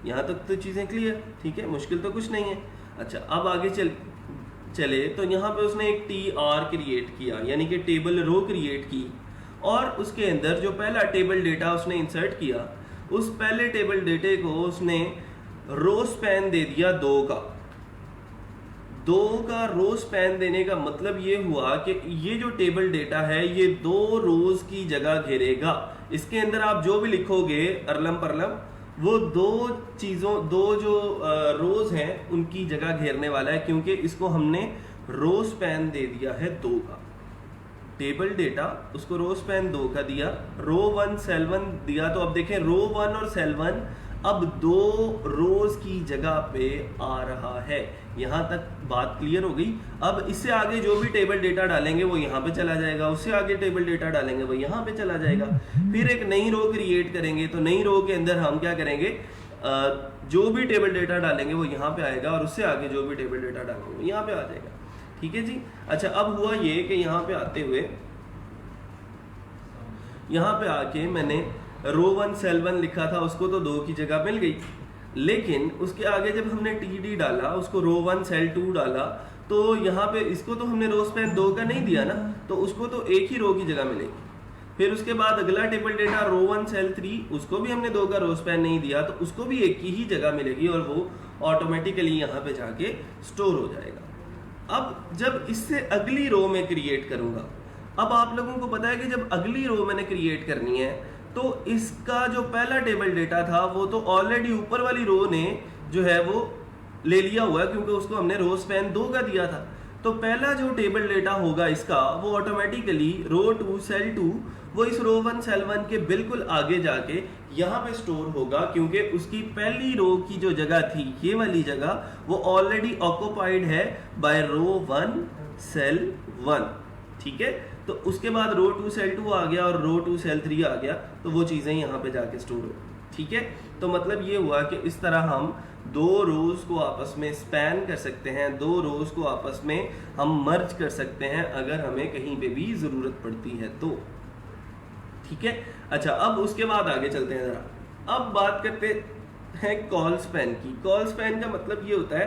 यहाँ तक तो चीज़ें क्लियर, ठीक है, मुश्किल तो कुछ नहीं है। अच्छा, अब आगे चले तो यहाँ पे उसने एक TR क्रिएट किया, यानी कि टेबल रो क्रिएट की, और उसके अंदर जो पहला टेबल डेटा उसने इंसर्ट किया, उस पहले टेबल डेटे को उसने रो स्पैन दे दिया 2 का। 2 का रो स्पैन देने का मतलब ये हुआ कि ये जो टेबल डेटा है ये 2 रोज की जगह घेरेगा। इसके अंदर आप जो भी लिखोगे अरलम परलम, वो 2 जो रोज हैं उनकी जगह घेरने वाला है, क्योंकि इसको हमने रो स्पैन दे दिया है 2 का। टेबल डेटा उसको रो स्पैन 2 का दिया, रो 1 सेल 1 दिया। तो अब देखें, रो 1 और सेल 1 अब 2 रोज की जगह पे आ रहा है। यहाँ तक बात क्लियर हो गई। अब इससे आगे जो भी टेबल डेटा डालेंगे वो यहाँ पे चला जाएगा, उससे आगे टेबल डेटा डालेंगे वो यहाँ पे चला जाएगा। फिर एक नई रो क्रिएट करेंगे, तो नई रो के अंदर हम क्या करेंगे, जो भी टेबल डेटा डालेंगे वो यहाँ पे आएगा, और उससे आगे जो भी टेबल डेटा डालेंगे वो यहाँ पे आ जाएगा। ठीक है जी। अच्छा, अब हुआ ये कि यहाँ पे आते हुए, यहाँ पे आके मैंने रो 1 सेल 1 लिखा था, उसको तो 2 की जगह मिल गई, लेकिन उसके आगे जब हमने TD डाला, उसको रो 1 सेल 2 डाला, तो यहाँ पे इसको तो हमने रो स्पैन 2 का नहीं दिया ना, तो उसको तो 1 ही रो की जगह मिलेगी। फिर उसके बाद अगला टेबल डेटा रो 1 सेल 3, उसको भी हमने 2 का रो स्पैन नहीं दिया, तो उसको भी 1 की ही जगह मिलेगी, और वो ऑटोमेटिकली यहाँ पे जाके स्टोर हो जाएगा। अब जब इससे अगली रो में क्रिएट करूंगा, अब आप लोगों को पता है कि जब अगली रो मैंने क्रिएट करनी है, तो इसका जो पहला टेबल डेटा था वो तो ऑलरेडी ऊपर वाली रो ने जो है वो ले लिया हुआ है, क्योंकि उसको हमने रो स्पैन 2 का दिया था। तो पहला जो टेबल डेटा होगा इसका, वो ऑटोमेटिकली रो 2 सेल 2 वो इस रो 1 सेल 1 के बिल्कुल आगे जाके यहाँ पे स्टोर होगा, क्योंकि उसकी पहली रो की जो जगह थी, ये वाली जगह, वो ऑलरेडी ऑक्युपाइड है बाय रो 1 सेल 1। ठीक है, तो उसके बाद रो 2 सेल 2 आ गया और रो 2 सेल 3 आ गया, तो वो चीजें यहाँ पे जाके स्टोर हो। ठीक है, तो मतलब ये हुआ कि इस तरह हम 2 रोज को आपस में स्पैन कर सकते हैं, 2 रोज को आपस में हम मर्ज कर सकते हैं अगर हमें कहीं पे भी जरूरत पड़ती है तो। ठीक है, अच्छा, अब उसके बाद आगे चलते हैं जरा। अब बात करते हैं कॉल स्पैन की। कॉल स्पैन का मतलब ये होता है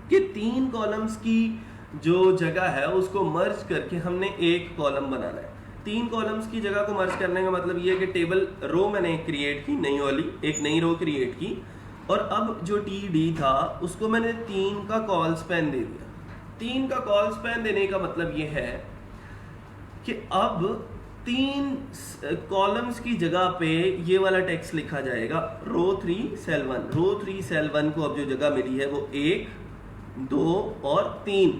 कि 3 कॉलम्स की जो जगह है उसको मर्ज करके हमने 1 कॉलम बनाना है। 3 कॉलम्स की जगह को मर्ज करने का मतलब ये है कि टेबल रो मैंने क्रिएट की, नई वाली एक नई रो क्रिएट की, और अब जो TD था उसको मैंने 3 का कॉल स्पैन दे दिया। 3 का कॉल स्पैन देने का मतलब ये है कि अब 3 कॉलम्स की जगह पे ये वाला टेक्स्ट लिखा जाएगा, रो 3 सेल 1। रो 3 सेल 1 को अब जो जगह मिली है वो 1, 2 और 3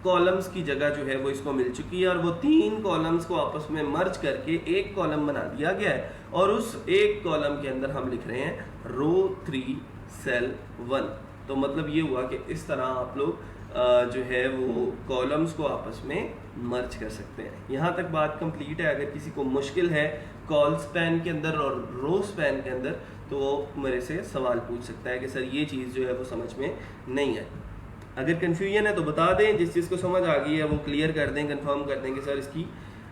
कॉलम्स की जगह जो है वो इसको मिल चुकी है, और वो 3 कॉलम्स को आपस में मर्ज करके 1 कॉलम बना दिया गया है, और उस 1 कॉलम के अंदर हम लिख रहे हैं रो 3 सेल 1। तो मतलब ये हुआ कि इस तरह आप लोग जो है वो कॉलम्स को आपस में मर्ज कर सकते हैं। यहाँ तक बात कंप्लीट है। अगर किसी को मुश्किल है कॉल स्पैन के अंदर और रो स्पैन के अंदर, तो वो मेरे से सवाल पूछ सकता है कि सर ये चीज़ जो है वो समझ में नहीं है। अगर कन्फ्यूजन है तो बता दें, जिस चीज़ को समझ आ गई है वो क्लियर कर दें, कंफर्म कर दें कि सर इसकी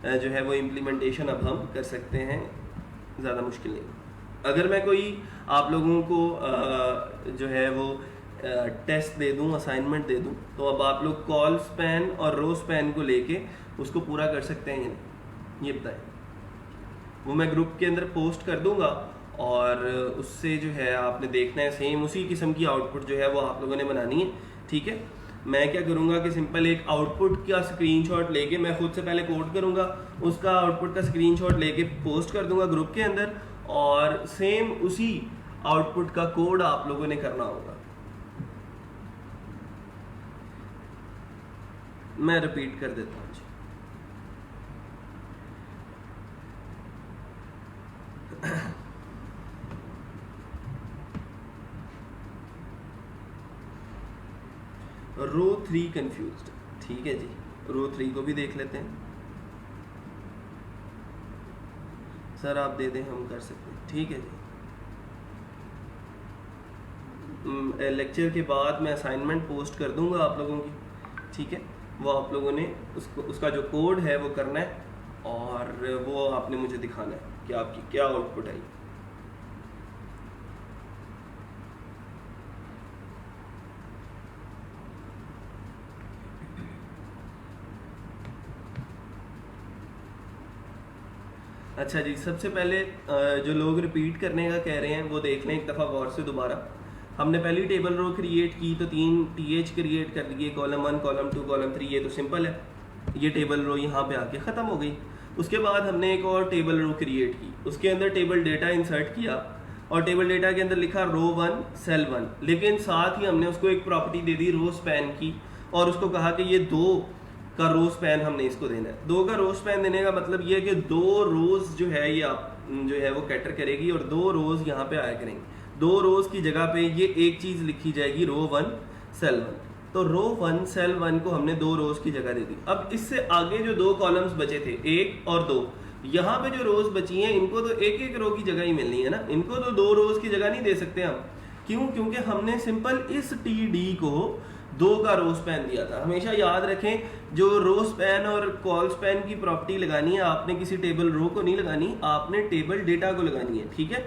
जो है वो इम्प्लीमेंटेशन अब हम कर सकते हैं, ज़्यादा मुश्किल नहीं। अगर मैं कोई आप लोगों को जो है वो टेस्ट दे दूं, असाइनमेंट दे दूं, तो अब आप लोग कॉल स्पैन और रो स्पैन को लेके उसको पूरा कर सकते हैं या नहीं, ये बताएं। वो मैं ग्रुप के अंदर पोस्ट कर दूंगा और उससे जो है आपने देखना है, सेम उसी किस्म की आउटपुट जो है वो आप लोगों ने बनानी है, ठीक है। मैं क्या करूंगा कि सिंपल एक आउटपुट का स्क्रीनशॉट लेके मैं खुद से पहले कोड करूंगा, उसका आउटपुट का स्क्रीनशॉट लेके पोस्ट कर दूंगा ग्रुप के अंदर, और सेम उसी आउटपुट का कोड आप लोगों ने करना होगा। मैं रिपीट कर देता हूँ जी। रो 3 कंफ्यूज्ड, ठीक है जी, रो 3 को भी देख लेते हैं। सर आप दे दें, हम कर सकते हैं, ठीक है जी। लेक्चर के बाद मैं असाइनमेंट पोस्ट कर दूंगा आप लोगों की, ठीक है। वो आप लोगों ने उसका जो कोड है वो करना है और वो आपने मुझे दिखाना है कि आपकी क्या आउटपुट आई। अच्छा जी, सबसे पहले जो लोग रिपीट करने का कह रहे हैं वो देख लें एक दफ़ा गौर से दोबारा। हमने पहली टेबल रो क्रिएट की तो 3 TH क्रिएट कर लिए, कॉलम 1, कॉलम 2, कॉलम 3, ये तो सिंपल है, ये टेबल रो यहाँ पे आके ख़त्म हो गई। उसके बाद हमने एक और टेबल रो क्रिएट की, उसके अंदर टेबल डेटा इंसर्ट किया और टेबल डेटा के अंदर लिखा रो 1 सेल 1, लेकिन साथ ही हमने उसको एक प्रॉपर्टी दे दी रो स्पैन की और उसको कहा कि ये 2 का रो स्पैन हमने इसको देना है। 2 का रो स्पैन देने का मतलब ये है कि 2 रोज जो है ये आप जो है वो कैटर करेगी और 2 रोज यहाँ पे आया करेंगे। 2 रोज की जगह पे ये एक चीज लिखी जाएगी रो 1 सेल 1। तो रो 1 सेल 1 को हमने 2 रोज की जगह दे दी। अब इससे आगे जो 2 कॉलम्स बचे थे 1 और 2, यहाँ पे जो रोज बची हैं इनको तो एक एक रो की जगह ही मिलनी है ना, इनको तो 2 रोज की जगह नहीं दे सकते हम। क्यों? क्योंकि हमने सिंपल इस TD को 2 का रो स्पैन दिया था। हमेशा याद रखें, जो रो स्पैन और कॉल स्पैन की प्रॉपर्टी लगानी है आपने किसी टेबल रो को नहीं लगानी, आपने टेबल डेटा को लगानी है, ठीक है।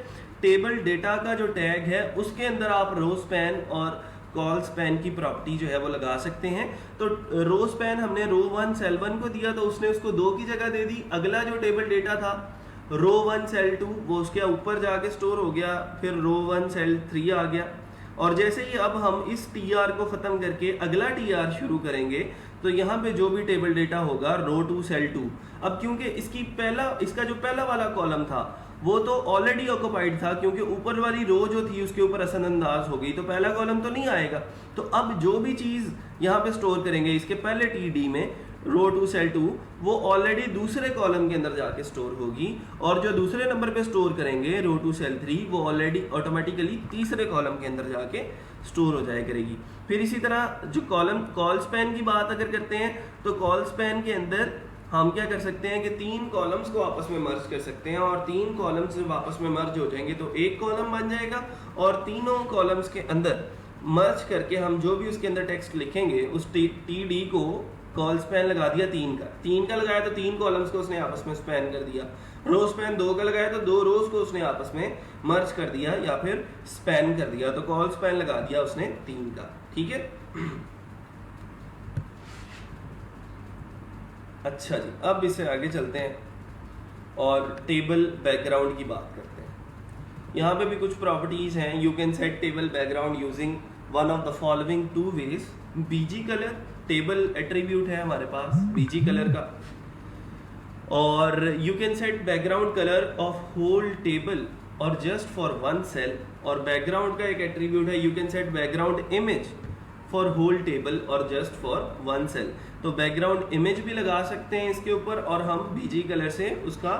टेबल डेटा का जो टैग है उसके अंदर आप रो स्पैन और कॉल स्पैन की प्रॉपर्टी जो है वो लगा सकते हैं। तो रो स्पैन हमने रो 1 सेल 1 को दिया तो उसने उसको 2 की जगह दे दी। अगला जो टेबल डेटा था रो 1 सेल 2 वो उसके ऊपर जाके स्टोर हो गया, फिर रो 1 सेल 3 आ गया। और जैसे ही अब हम इस TR को ख़त्म करके अगला TR शुरू करेंगे तो यहाँ पे जो भी टेबल डेटा होगा रो 2 सेल 2, अब क्योंकि इसका जो पहला वाला कॉलम था वो तो ऑलरेडी ऑक्युपाइड था, क्योंकि ऊपर वाली रो जो थी उसके ऊपर असरअंदाज हो गई, तो पहला कॉलम तो नहीं आएगा। तो अब जो भी चीज़ यहाँ पे स्टोर करेंगे इसके पहले TD में रो 2 सेल 2 वो ऑलरेडी दूसरे कॉलम के अंदर जाके स्टोर होगी, और जो दूसरे नंबर पे स्टोर करेंगे रो 2 सेल 3 वो ऑलरेडी ऑटोमेटिकली तीसरे कॉलम के अंदर जाके स्टोर हो जाया करेगी। फिर इसी तरह जो कॉल स्पैन की बात अगर करते हैं तो कॉल स्पैन के अंदर हम क्या कर सकते हैं कि 3 कॉलम्स को आपस में मर्ज कर सकते हैं, और 3 कॉलम्स जब आपस में मर्ज हो जाएंगे तो एक कॉलम बन जाएगा, और तीनों कॉलम्स के अंदर मर्ज करके हम जो भी उसके अंदर टेक्स्ट लिखेंगे उस TD को कॉल स्पैन लगा दिया 3 का लगाया तो 3 कॉलम्स को उसने आपस में स्पैन कर दिया। रो स्पैन 2 का लगाया तो 2 रोज को उसने आपस में मर्ज कर दिया या फिर स्पैन कर दिया, तो कॉल स्पैन लगा दिया उसने 3 का, ठीक है। अच्छा जी, अब इससे आगे चलते हैं और टेबल बैकग्राउंड की बात करते हैं। यहाँ पे भी कुछ प्रॉपर्टीज हैं। You can set table background using one of the following 2 ways. BG colour table attribute है हमारे पास BG कलर का, और you can set background colour of whole table और जस्ट फॉर 1 सेल। और बैकग्राउंड का एक एट्रीब्यूट है you can set background image for whole table और जस्ट फॉर 1 सेल। तो बैकग्राउंड इमेज भी लगा सकते हैं इसके ऊपर, और हम BG कलर से उसका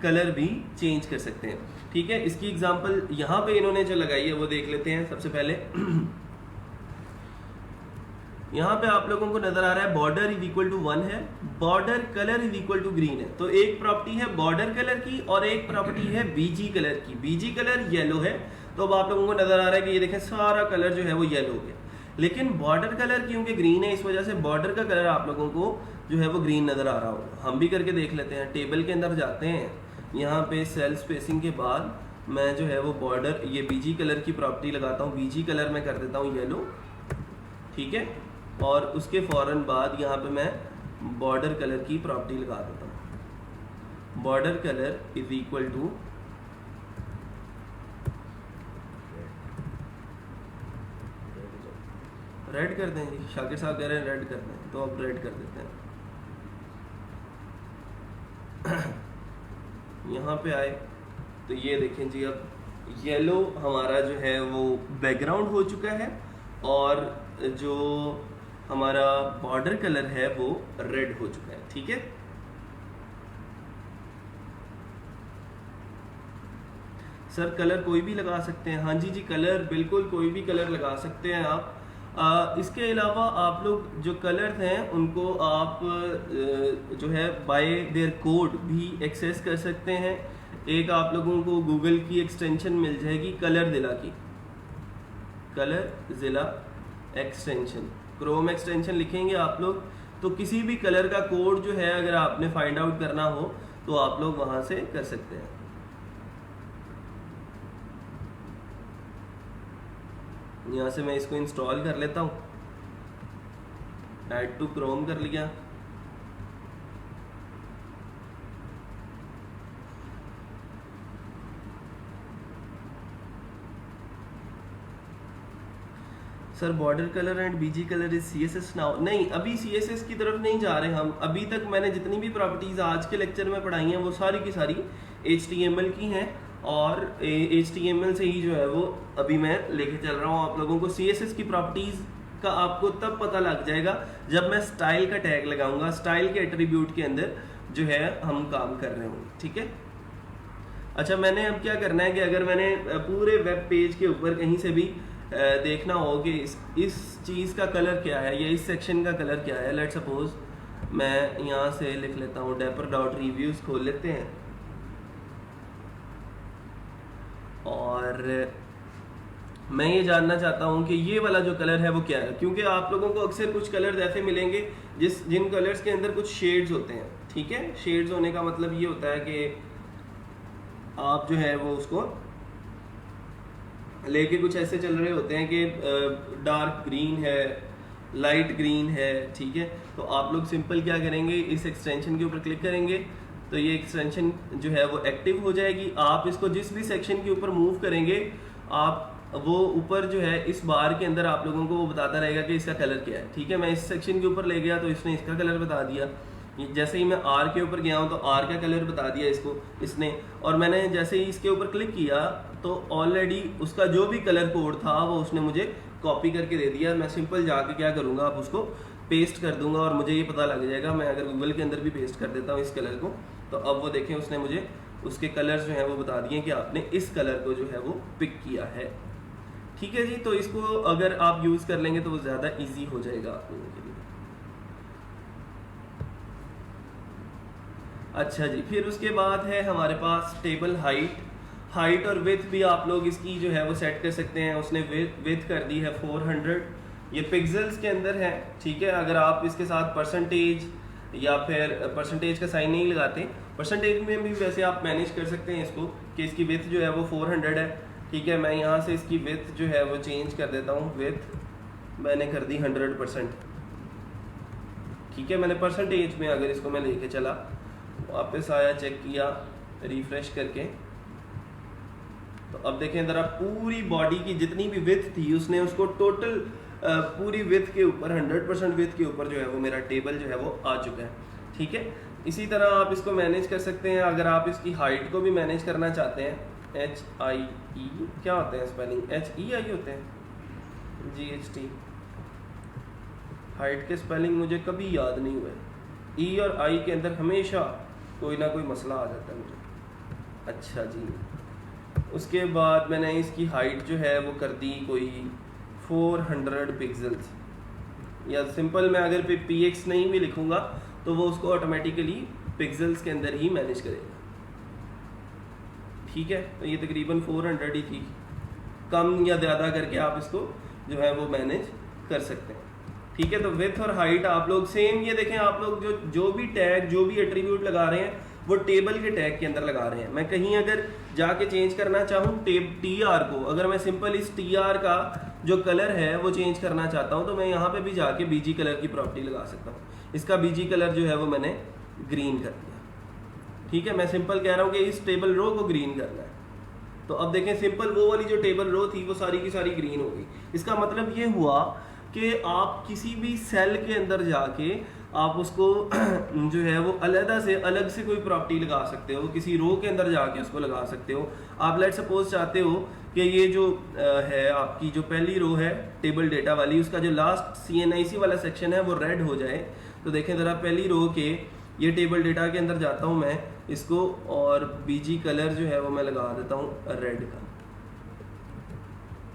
कलर भी चेंज कर सकते हैं, ठीक है। इसकी एग्जांपल यहाँ पे इन्होंने जो लगाई है वो देख लेते हैं। सबसे पहले यहाँ पे आप लोगों को नजर आ रहा है बॉर्डर इज इक्वल टू 1 है, border colour is equal to green है। तो एक प्रॉपर्टी है बॉर्डर कलर की और एक प्रॉपर्टी है BG कलर की। BG कलर येलो है, तो अब आप लोगों को नजर आ रहा है कि ये देखें सारा कलर जो है वो येलो हो गया, लेकिन बॉर्डर कलर क्योंकि ग्रीन है इस वजह से बॉर्डर का कलर आप लोगों को जो है वो ग्रीन नजर आ रहा होगा। हम भी करके देख लेते हैं। टेबल के अंदर जाते हैं, यहाँ पे सेल स्पेसिंग के बाद मैं जो है वो बॉर्डर ये बीजी कलर की प्रॉपर्टी लगाता हूँ, बीजी कलर में कर देता हूँ येलो, ठीक है। और उसके फ़ौरन बाद यहाँ पे मैं बॉर्डर कलर की प्रॉपर्टी लगा देता हूँ। Border colour is equal to red कर दें जी, शाकिर साहब कह रहे हैं रेड कर दें, तो अब रेड कर देते हैं। यहाँ पे आए तो ये देखें जी, अब येलो हमारा जो है वो बैकग्राउंड हो चुका है और जो हमारा बॉर्डर कलर है वो रेड हो चुका है, ठीक है। सर कलर कोई भी लगा सकते हैं? हाँ जी जी, कलर बिल्कुल कोई भी कलर लगा सकते हैं आप। इसके अलावा आप लोग जो कलर हैं उनको आप जो है बाय देयर कोड भी एक्सेस कर सकते हैं। एक आप लोगों को गूगल की एक्सटेंशन मिल जाएगी कलर जिला की, कलर जिला एक्सटेंशन, क्रोम एक्सटेंशन लिखेंगे आप लोग तो किसी भी कलर का कोड जो है अगर आपने फाइंड आउट करना हो तो आप लोग वहां से कर सकते हैं। यहाँ से मैं इसको इंस्टॉल कर लेता हूँ, ऐड टू क्रोम कर लिया। Sir border colour and BG colour is CSS now. नहीं, अभी CSS की तरफ नहीं जा रहे हम। अभी तक मैंने जितनी भी प्रॉपर्टीज आज के लेक्चर में पढ़ाई हैं वो सारी की सारी HTML की हैं और HTML से ही जो है वो अभी मैं लेके चल रहा हूँ आप लोगों को। CSS की प्रॉपर्टीज का आपको तब पता लग जाएगा जब मैं स्टाइल का टैग लगाऊंगा, स्टाइल के एट्रीब्यूट के अंदर जो है हम काम कर रहे होंगे, ठीक है। अच्छा, मैंने अब क्या करना है कि अगर मैंने पूरे वेब पेज के ऊपर कहीं से भी देखना हो कि इस चीज़ का कलर क्या है या इस सेक्शन का कलर क्या है, लेट सपोज मैं यहाँ से लिख लेता हूँ dapper.reviews खोल लेते हैं और मैं ये जानना चाहता हूँ कि ये वाला जो कलर है वो क्या है, क्योंकि आप लोगों को अक्सर कुछ कलर्स ऐसे मिलेंगे जिन कलर्स के अंदर कुछ शेड्स होते हैं, ठीक है। शेड्स होने का मतलब ये होता है कि आप जो है वो उसको लेके कुछ ऐसे चल रहे होते हैं कि डार्क ग्रीन है, लाइट ग्रीन है, ठीक है। तो आप लोग सिंपल क्या करेंगे, इस एक्सटेंशन के ऊपर क्लिक करेंगे तो ये एक्सटेंशन जो है वो एक्टिव हो जाएगी। आप इसको जिस भी सेक्शन के ऊपर मूव करेंगे आप वो ऊपर जो है इस बार के अंदर आप लोगों को वो बताता रहेगा कि इसका कलर क्या है, ठीक है। मैं इस सेक्शन के ऊपर ले गया तो इसने इसका कलर बता दिया। जैसे ही मैं आर के ऊपर गया हूँ तो आर का कलर बता दिया इसने, और मैंने जैसे ही इसके ऊपर क्लिक किया तो ऑलरेडी उसका जो भी कलर कोड था वो उसने मुझे कॉपी करके दे दिया। मैं सिंपल जाके क्या करूँगा, आप उसको पेस्ट कर दूंगा और मुझे ये पता लग जाएगा। मैं अगर गूगल के अंदर भी पेस्ट कर देता हूँ इस कलर को तो अब वो देखें उसने मुझे उसके कलर्स जो हैं वो बता दिए कि आपने इस कलर को जो है वो पिक किया है, ठीक है जी। तो इसको अगर आप यूज़ कर लेंगे तो वो ज़्यादा ईजी हो जाएगा आप लोगों के लिए। अच्छा जी, फिर उसके बाद है हमारे पास टेबल हाइट और विथ भी आप लोग इसकी जो है वो सेट कर सकते हैं। उसने विथ कर दी है 400, ये पिक्सल्स के अंदर है, ठीक है। अगर आप इसके साथ परसेंटेज या फिर परसेंटेज का साइन नहीं लगाते, परसेंटेज में भी वैसे आप मैनेज कर सकते हैं इसको कि इसकी विथ जो है वो 400 है, ठीक है। मैं यहाँ से इसकी विथ जो है वो चेंज कर देता हूँ, विथ मैंने कर दी 100%, ठीक है। मैंने परसेंटेज में अगर इसको मैं लेके चला, वापस आया, चेक किया रिफ्रेश करके, तो अब देखें ज़रा पूरी बॉडी की जितनी भी विथ थी उसने उसको टोटल पूरी विथ के ऊपर 100% विथ के ऊपर जो है वो मेरा टेबल जो है वो आ चुका है, ठीक है। इसी तरह आप इसको मैनेज कर सकते हैं। अगर आप इसकी हाइट को भी मैनेज करना चाहते हैं, HIE क्या होते हैं स्पेलिंग, HEI होते हैं, GHT। हाइट के स्पेलिंग मुझे कभी याद नहीं हुए, E और I के अंदर हमेशा कोई ना कोई मसला आ जाता है मुझे। अच्छा जी, उसके बाद मैंने इसकी हाइट जो है वो कर दी कोई 400 पिक्सल्स, या सिंपल मैं अगर PX नहीं भी लिखूंगा तो वो उसको ऑटोमेटिकली पिक्सल्स के अंदर ही मैनेज करेगा, ठीक है। तो ये तकरीबन 400 ही थी, कम या ज़्यादा करके आप इसको जो है वो मैनेज कर सकते हैं, ठीक है। तो विथ और हाइट आप लोग सेम, ये देखें आप लोग जो भी टैग जो भी एट्रीब्यूट लगा रहे हैं वो टेबल के टैग के अंदर लगा रहे हैं। मैं कहीं अगर जाके चेंज करना चाहूँ TR को, अगर मैं सिंपल इस TR का जो कलर है वो चेंज करना चाहता हूँ तो मैं यहाँ पे भी जाके BG कलर की प्रॉपर्टी लगा सकता हूँ। इसका BG कलर जो है वो मैंने ग्रीन कर दिया, ठीक है। मैं सिंपल कह रहा हूँ कि इस टेबल रो को ग्रीन करना है, तो अब देखें सिंपल वो वाली जो टेबल रो थी वो सारी की सारी ग्रीन हो गई। इसका मतलब ये हुआ कि आप किसी भी सेल के अंदर जाके आप उसको जो है वो अलग से कोई प्रॉपर्टी लगा सकते हो, किसी रो के अंदर जाके उसको लगा सकते हो। आप लेट सपोज चाहते हो कि ये जो है आपकी जो पहली रो है टेबल डेटा वाली, उसका जो लास्ट CNIC वाला सेक्शन है वो रेड हो जाए, तो देखें ज़रा पहली रो के ये टेबल डेटा के अंदर जाता हूँ मैं इसको, और BG कलर जो है वो मैं लगा देता हूँ रेड का,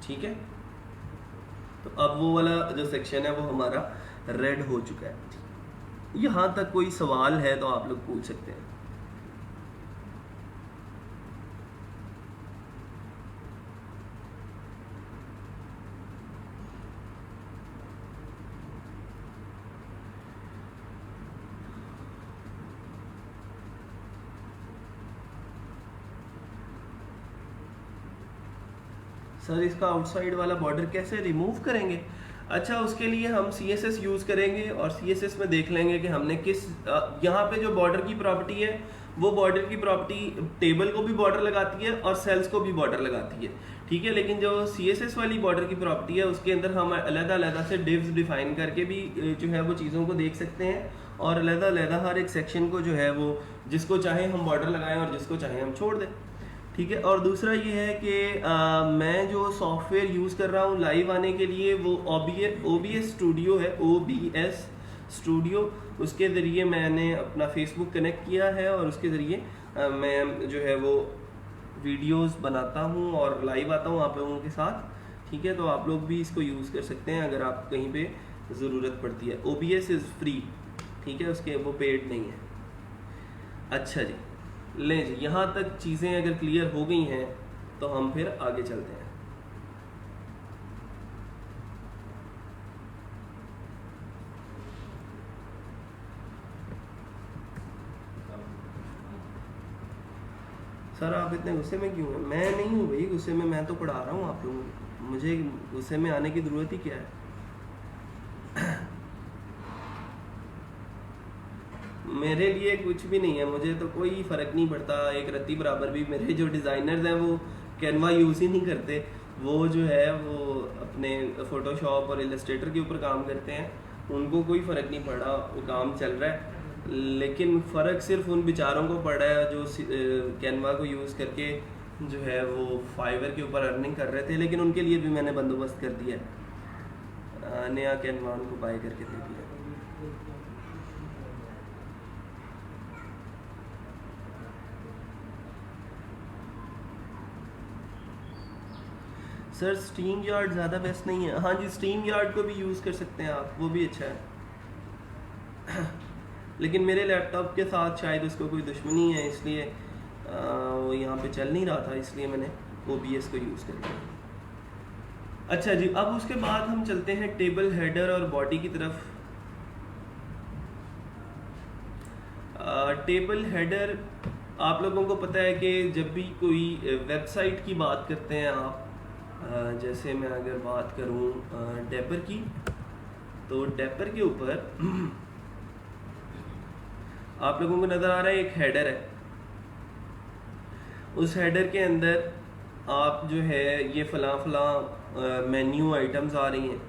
ठीक है। तो अब वो वाला जो सेक्शन है वो हमारा रेड हो चुका है। यहाँ तक कोई सवाल है तो आप लोग पूछ सकते हैं। सर इसका आउटसाइड वाला बॉर्डर कैसे रिमूव करेंगे? अच्छा, उसके लिए हम CSS यूज़ करेंगे और CSS में देख लेंगे कि हमने किस यहाँ पे जो बॉर्डर की प्रॉपर्टी है वो बॉर्डर की प्रॉपर्टी टेबल को भी बॉर्डर लगाती है और सेल्स को भी बॉर्डर लगाती है, ठीक है। लेकिन जो CSS वाली बॉर्डर की प्रॉपर्टी है उसके अंदर हम अलग से डिव्स डिफाइन करके भी जो है वो चीज़ों को देख सकते हैं, और अलग हर एक सेक्शन को जो है वो जिसको चाहे हम बॉर्डर लगाएं और जिसको चाहे हम छोड़ दें, ठीक है। और दूसरा ये है कि मैं जो सॉफ्टवेयर यूज़ कर रहा हूँ लाइव आने के लिए वो OBS स्टूडियो है, OBS स्टूडियो। उसके ज़रिए मैंने अपना फेसबुक कनेक्ट किया है और उसके ज़रिए मैं जो है वो वीडियोस बनाता हूँ और लाइव आता हूँ आप लोगों के साथ, ठीक है। तो आप लोग भी इसको यूज़ कर सकते हैं अगर आप कहीं पे ज़रूरत पड़ती है। OBS इज़ फ्री, ठीक है, उसके वो पेड नहीं है। अच्छा जी, ले जी, यहाँ तक चीज़ें अगर क्लियर हो गई हैं तो हम फिर आगे चलते हैं। सर आप इतने गुस्से में क्यों हैं? मैं नहीं हूँ भाई गुस्से में, मैं तो पढ़ा रहा हूँ आप लोगों को, मुझे गुस्से में आने की ज़रूरत ही क्या है? मेरे लिए कुछ भी नहीं है, मुझे तो कोई फ़र्क नहीं पड़ता। एक रत्ती बराबर भी मेरे जो डिज़ाइनर्स हैं वो कैनवा यूज़ ही नहीं करते, वो जो है वो अपने फ़ोटोशॉप और इलस्ट्रेटर के ऊपर काम करते हैं, उनको कोई फ़र्क नहीं पड़ रहा, वो काम चल रहा है। लेकिन फ़र्क सिर्फ उन बेचारों को पड़ रहा है जो कैनवा को यूज़ करके जो है वो फाइवर के ऊपर अर्निंग कर रहे थे, लेकिन उनके लिए भी मैंने बंदोबस्त कर दिया है, नया कैनवा उनको बाय करके दे दिया। सर स्टीम यार्ड ज़्यादा बेस्ट नहीं है? हाँ जी, स्टीम यार्ड को भी यूज़ कर सकते हैं आप, वो भी अच्छा है। लेकिन मेरे लैपटॉप के साथ शायद उसको कोई दुश्मनी है, इसलिए वो यहाँ पे चल नहीं रहा था, इसलिए मैंने OBS को यूज़ कर लिया। अच्छा जी, अब उसके बाद हम चलते हैं टेबल हेडर और बॉडी की तरफ। टेबल हेडर आप लोगों को पता है कि जब भी कोई वेबसाइट की बात करते हैं आप, जैसे मैं अगर बात करूं डेपर की, तो डेपर के ऊपर आप लोगों को नज़र आ रहा है एक हेडर है, उस हेडर के अंदर आप जो है ये फ़लाँ मेन्यू आइटम्स आ रही हैं,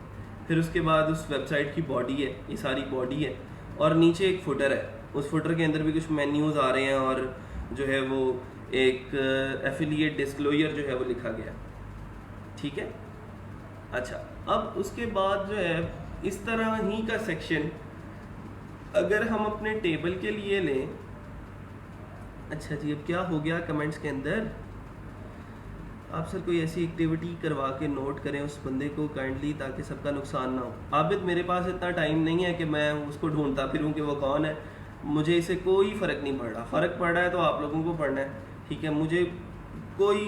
फिर उसके बाद उस वेबसाइट की बॉडी है, ये सारी बॉडी है, और नीचे एक फुटर है, उस फुटर के अंदर भी कुछ मेन्यूज़ आ रहे हैं, और जो है वो एक एफिलिएट डिस्क्लोजर जो है वो लिखा गया, ठीक है। अच्छा, अब उसके बाद जो है इस तरह ही का सेक्शन अगर हम अपने टेबल के लिए लें। अच्छा जी, अब क्या हो गया कमेंट्स के अंदर? आप सर कोई ऐसी एक्टिविटी करवा के नोट करें उस बंदे को काइंडली, ताकि सबका नुकसान ना हो। आबिद, मेरे पास इतना टाइम नहीं है कि मैं उसको ढूंढता फिरूं कि वो कौन है, मुझे इससे कोई फ़र्क नहीं पड़ रहा। फ़र्क पड़ रहा है तो आप लोगों को पड़ना है, ठीक है। मुझे कोई,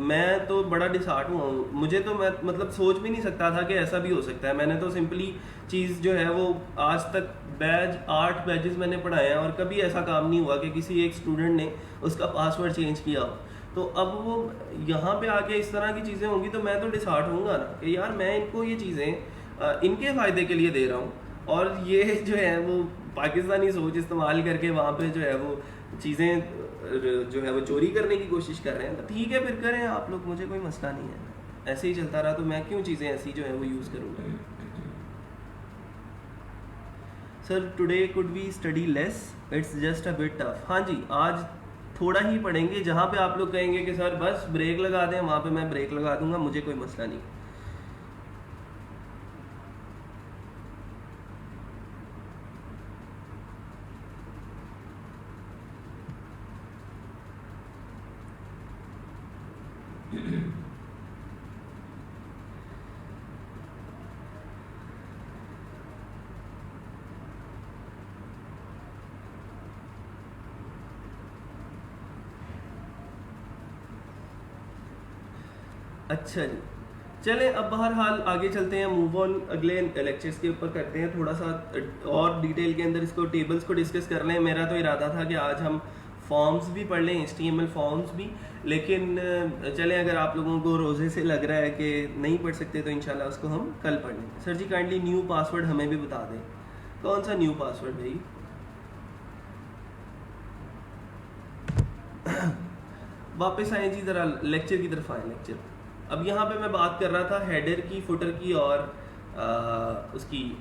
मैं तो बड़ा डिसहार्ट हुआ हूँ, मुझे तो मैं मतलब सोच भी नहीं सकता था कि ऐसा भी हो सकता है। मैंने तो सिंपली चीज़ जो है वो आज तक बैच 8 बैचेस मैंने पढ़ाए हैं और कभी ऐसा काम नहीं हुआ कि किसी एक स्टूडेंट ने उसका पासवर्ड चेंज किया हो। तो अब वो यहाँ पे आके इस तरह की चीज़ें होंगी तो मैं तो डिसहार्ट होऊंगा ना कि यार मैं इनको ये चीज़ें इनके फ़ायदे के लिए दे रहा हूँ और ये जो है वो पाकिस्तानी सोच इस्तेमाल करके वहाँ पे जो है वो चीज़ें जो है वो चोरी करने की कोशिश कर रहे हैं। तो ठीक है, फिर करें आप लोग, मुझे कोई मसला नहीं है। ऐसे ही चलता रहा तो मैं क्यों चीज़ें ऐसी जो है वो यूज़ करूँगा। Sir today could we study less, it's just a bit tough. हाँ जी, आज थोड़ा ही पढ़ेंगे, जहाँ पे आप लोग कहेंगे कि सर बस ब्रेक लगा दें वहाँ पे मैं ब्रेक लगा दूंगा, मुझे कोई मसला नहीं। अच्छा जी, चलें अब बहरहाल आगे चलते हैं, मूव ऑन, अगले लेक्चर्स के ऊपर करते हैं थोड़ा सा और डिटेल के अंदर इसको, टेबल्स को डिस्कस कर लें। मेरा तो इरादा था कि आज हम फॉर्म्स भी पढ़ लें, HTML फॉर्म्स भी, लेकिन चलें अगर आप लोगों को रोज़े से लग रहा है कि नहीं पढ़ सकते तो इंशाल्लाह उसको हम कल पढ़ लेंगे। सर जी काइंडली न्यू पासवर्ड हमें भी बता दें। कौन सा न्यू पासवर्ड भाई? वापस आए जी, ज़रा लेक्चर की तरफ आए। लेक्चर अब यहाँ पे मैं बात कर रहा था हेडर की, फुटर की और उसकी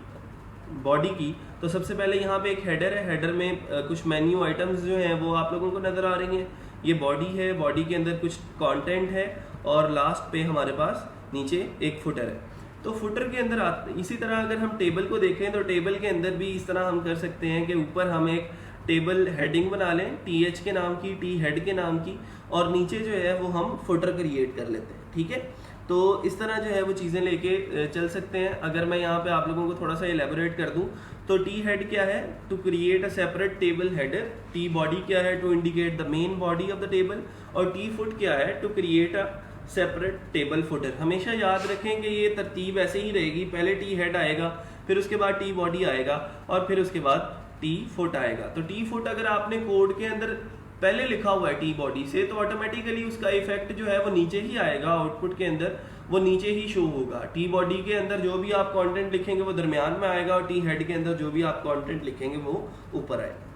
बॉडी की। तो सबसे पहले यहाँ पे एक हेडर है, हेडर में कुछ मेन्यू आइटम्स जो हैं वो आप लोगों को नज़र आ रही हैं। ये बॉडी है, बॉडी के अंदर कुछ कंटेंट है और लास्ट पे हमारे पास नीचे एक फुटर है। तो फुटर के अंदर इसी तरह अगर हम टेबल को देखें तो टेबल के अंदर भी इस तरह हम कर सकते हैं कि ऊपर हम एक टेबल हेडिंग बना लें TH के नाम की, T हेड के नाम की, और नीचे जो है वो हम फुटर क्रिएट कर लेते हैं। ठीक है, तो इस तरह जो है वो चीज़ें लेके चल सकते हैं। अगर मैं यहाँ पे आप लोगों को थोड़ा सा एलेबोरेट कर दूँ तो T हेड क्या है? To create a separate table header. T body क्या है? To indicate the main body of the table. और T फुट क्या है? To create a separate table footer. हमेशा याद रखें कि ये तरतीब ऐसे ही रहेगी, पहले T हेड आएगा, फिर उसके बाद T बॉडी आएगा और फिर उसके बाद T फुट आएगा। तो T फुट अगर आपने कोड के अंदर पहले लिखा हुआ है T बॉडी से तो ऑटोमेटिकली उसका इफेक्ट जो है वो नीचे ही आएगा, आउटपुट के अंदर वो नीचे ही शो होगा। T बॉडी के अंदर जो भी आप कंटेंट लिखेंगे वो दरमियान में आएगा और T हेड के अंदर जो भी आप कंटेंट लिखेंगे वो ऊपर आएगा।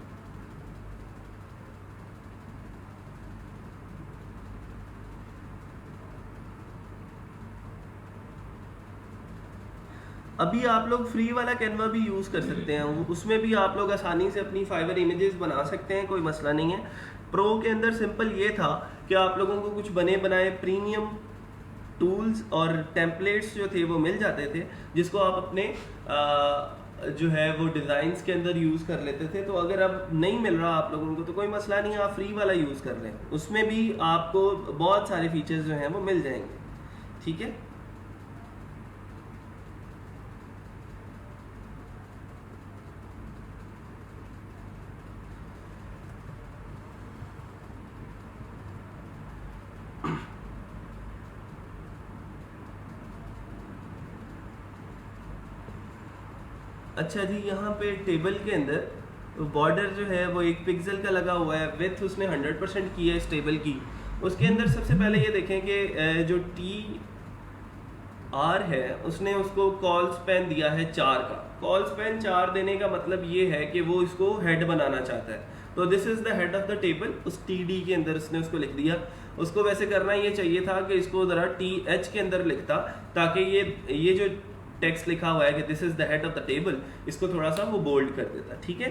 अभी आप लोग फ्री वाला कैनवा भी यूज़ कर सकते हैं, उसमें भी आप लोग आसानी से अपनी फाइवर इमेजेस बना सकते हैं, कोई मसला नहीं है। प्रो के अंदर सिंपल ये था कि आप लोगों को कुछ बने बनाए प्रीमियम टूल्स और टेम्पलेट्स जो थे वो मिल जाते थे, जिसको आप अपने जो है वो डिज़ाइंस के अंदर यूज़ कर लेते थे। तो अगर अब नहीं मिल रहा आप लोगों को तो कोई मसला नहीं, आप फ्री वाला यूज़ कर लें, उसमें भी आपको बहुत सारे फीचर्स जो हैं वो मिल जाएंगे। ठीक है, अच्छा जी, यहाँ पे टेबल के अंदर बॉर्डर जो है वो 1 पिक्सल का लगा हुआ है, विड्थ उसने 100% की है इस टेबल की। उसके अंदर सबसे पहले ये देखें कि जो TR है उसने उसको कॉल स्पैन दिया है 4 का। कॉल स्पैन 4 देने का मतलब ये है कि वो इसको हेड बनाना चाहता है। तो this is the head of the table, उस TD के अंदर उसने उसको लिख दिया। उसको वैसे करना ये चाहिए था कि इसको ज़रा TH के अंदर लिखता, ताकि ये जो टेक्स्ट लिखा हुआ है कि this is the head of the table, इसको थोड़ा सा वो बोल्ड कर देता। ठीक है,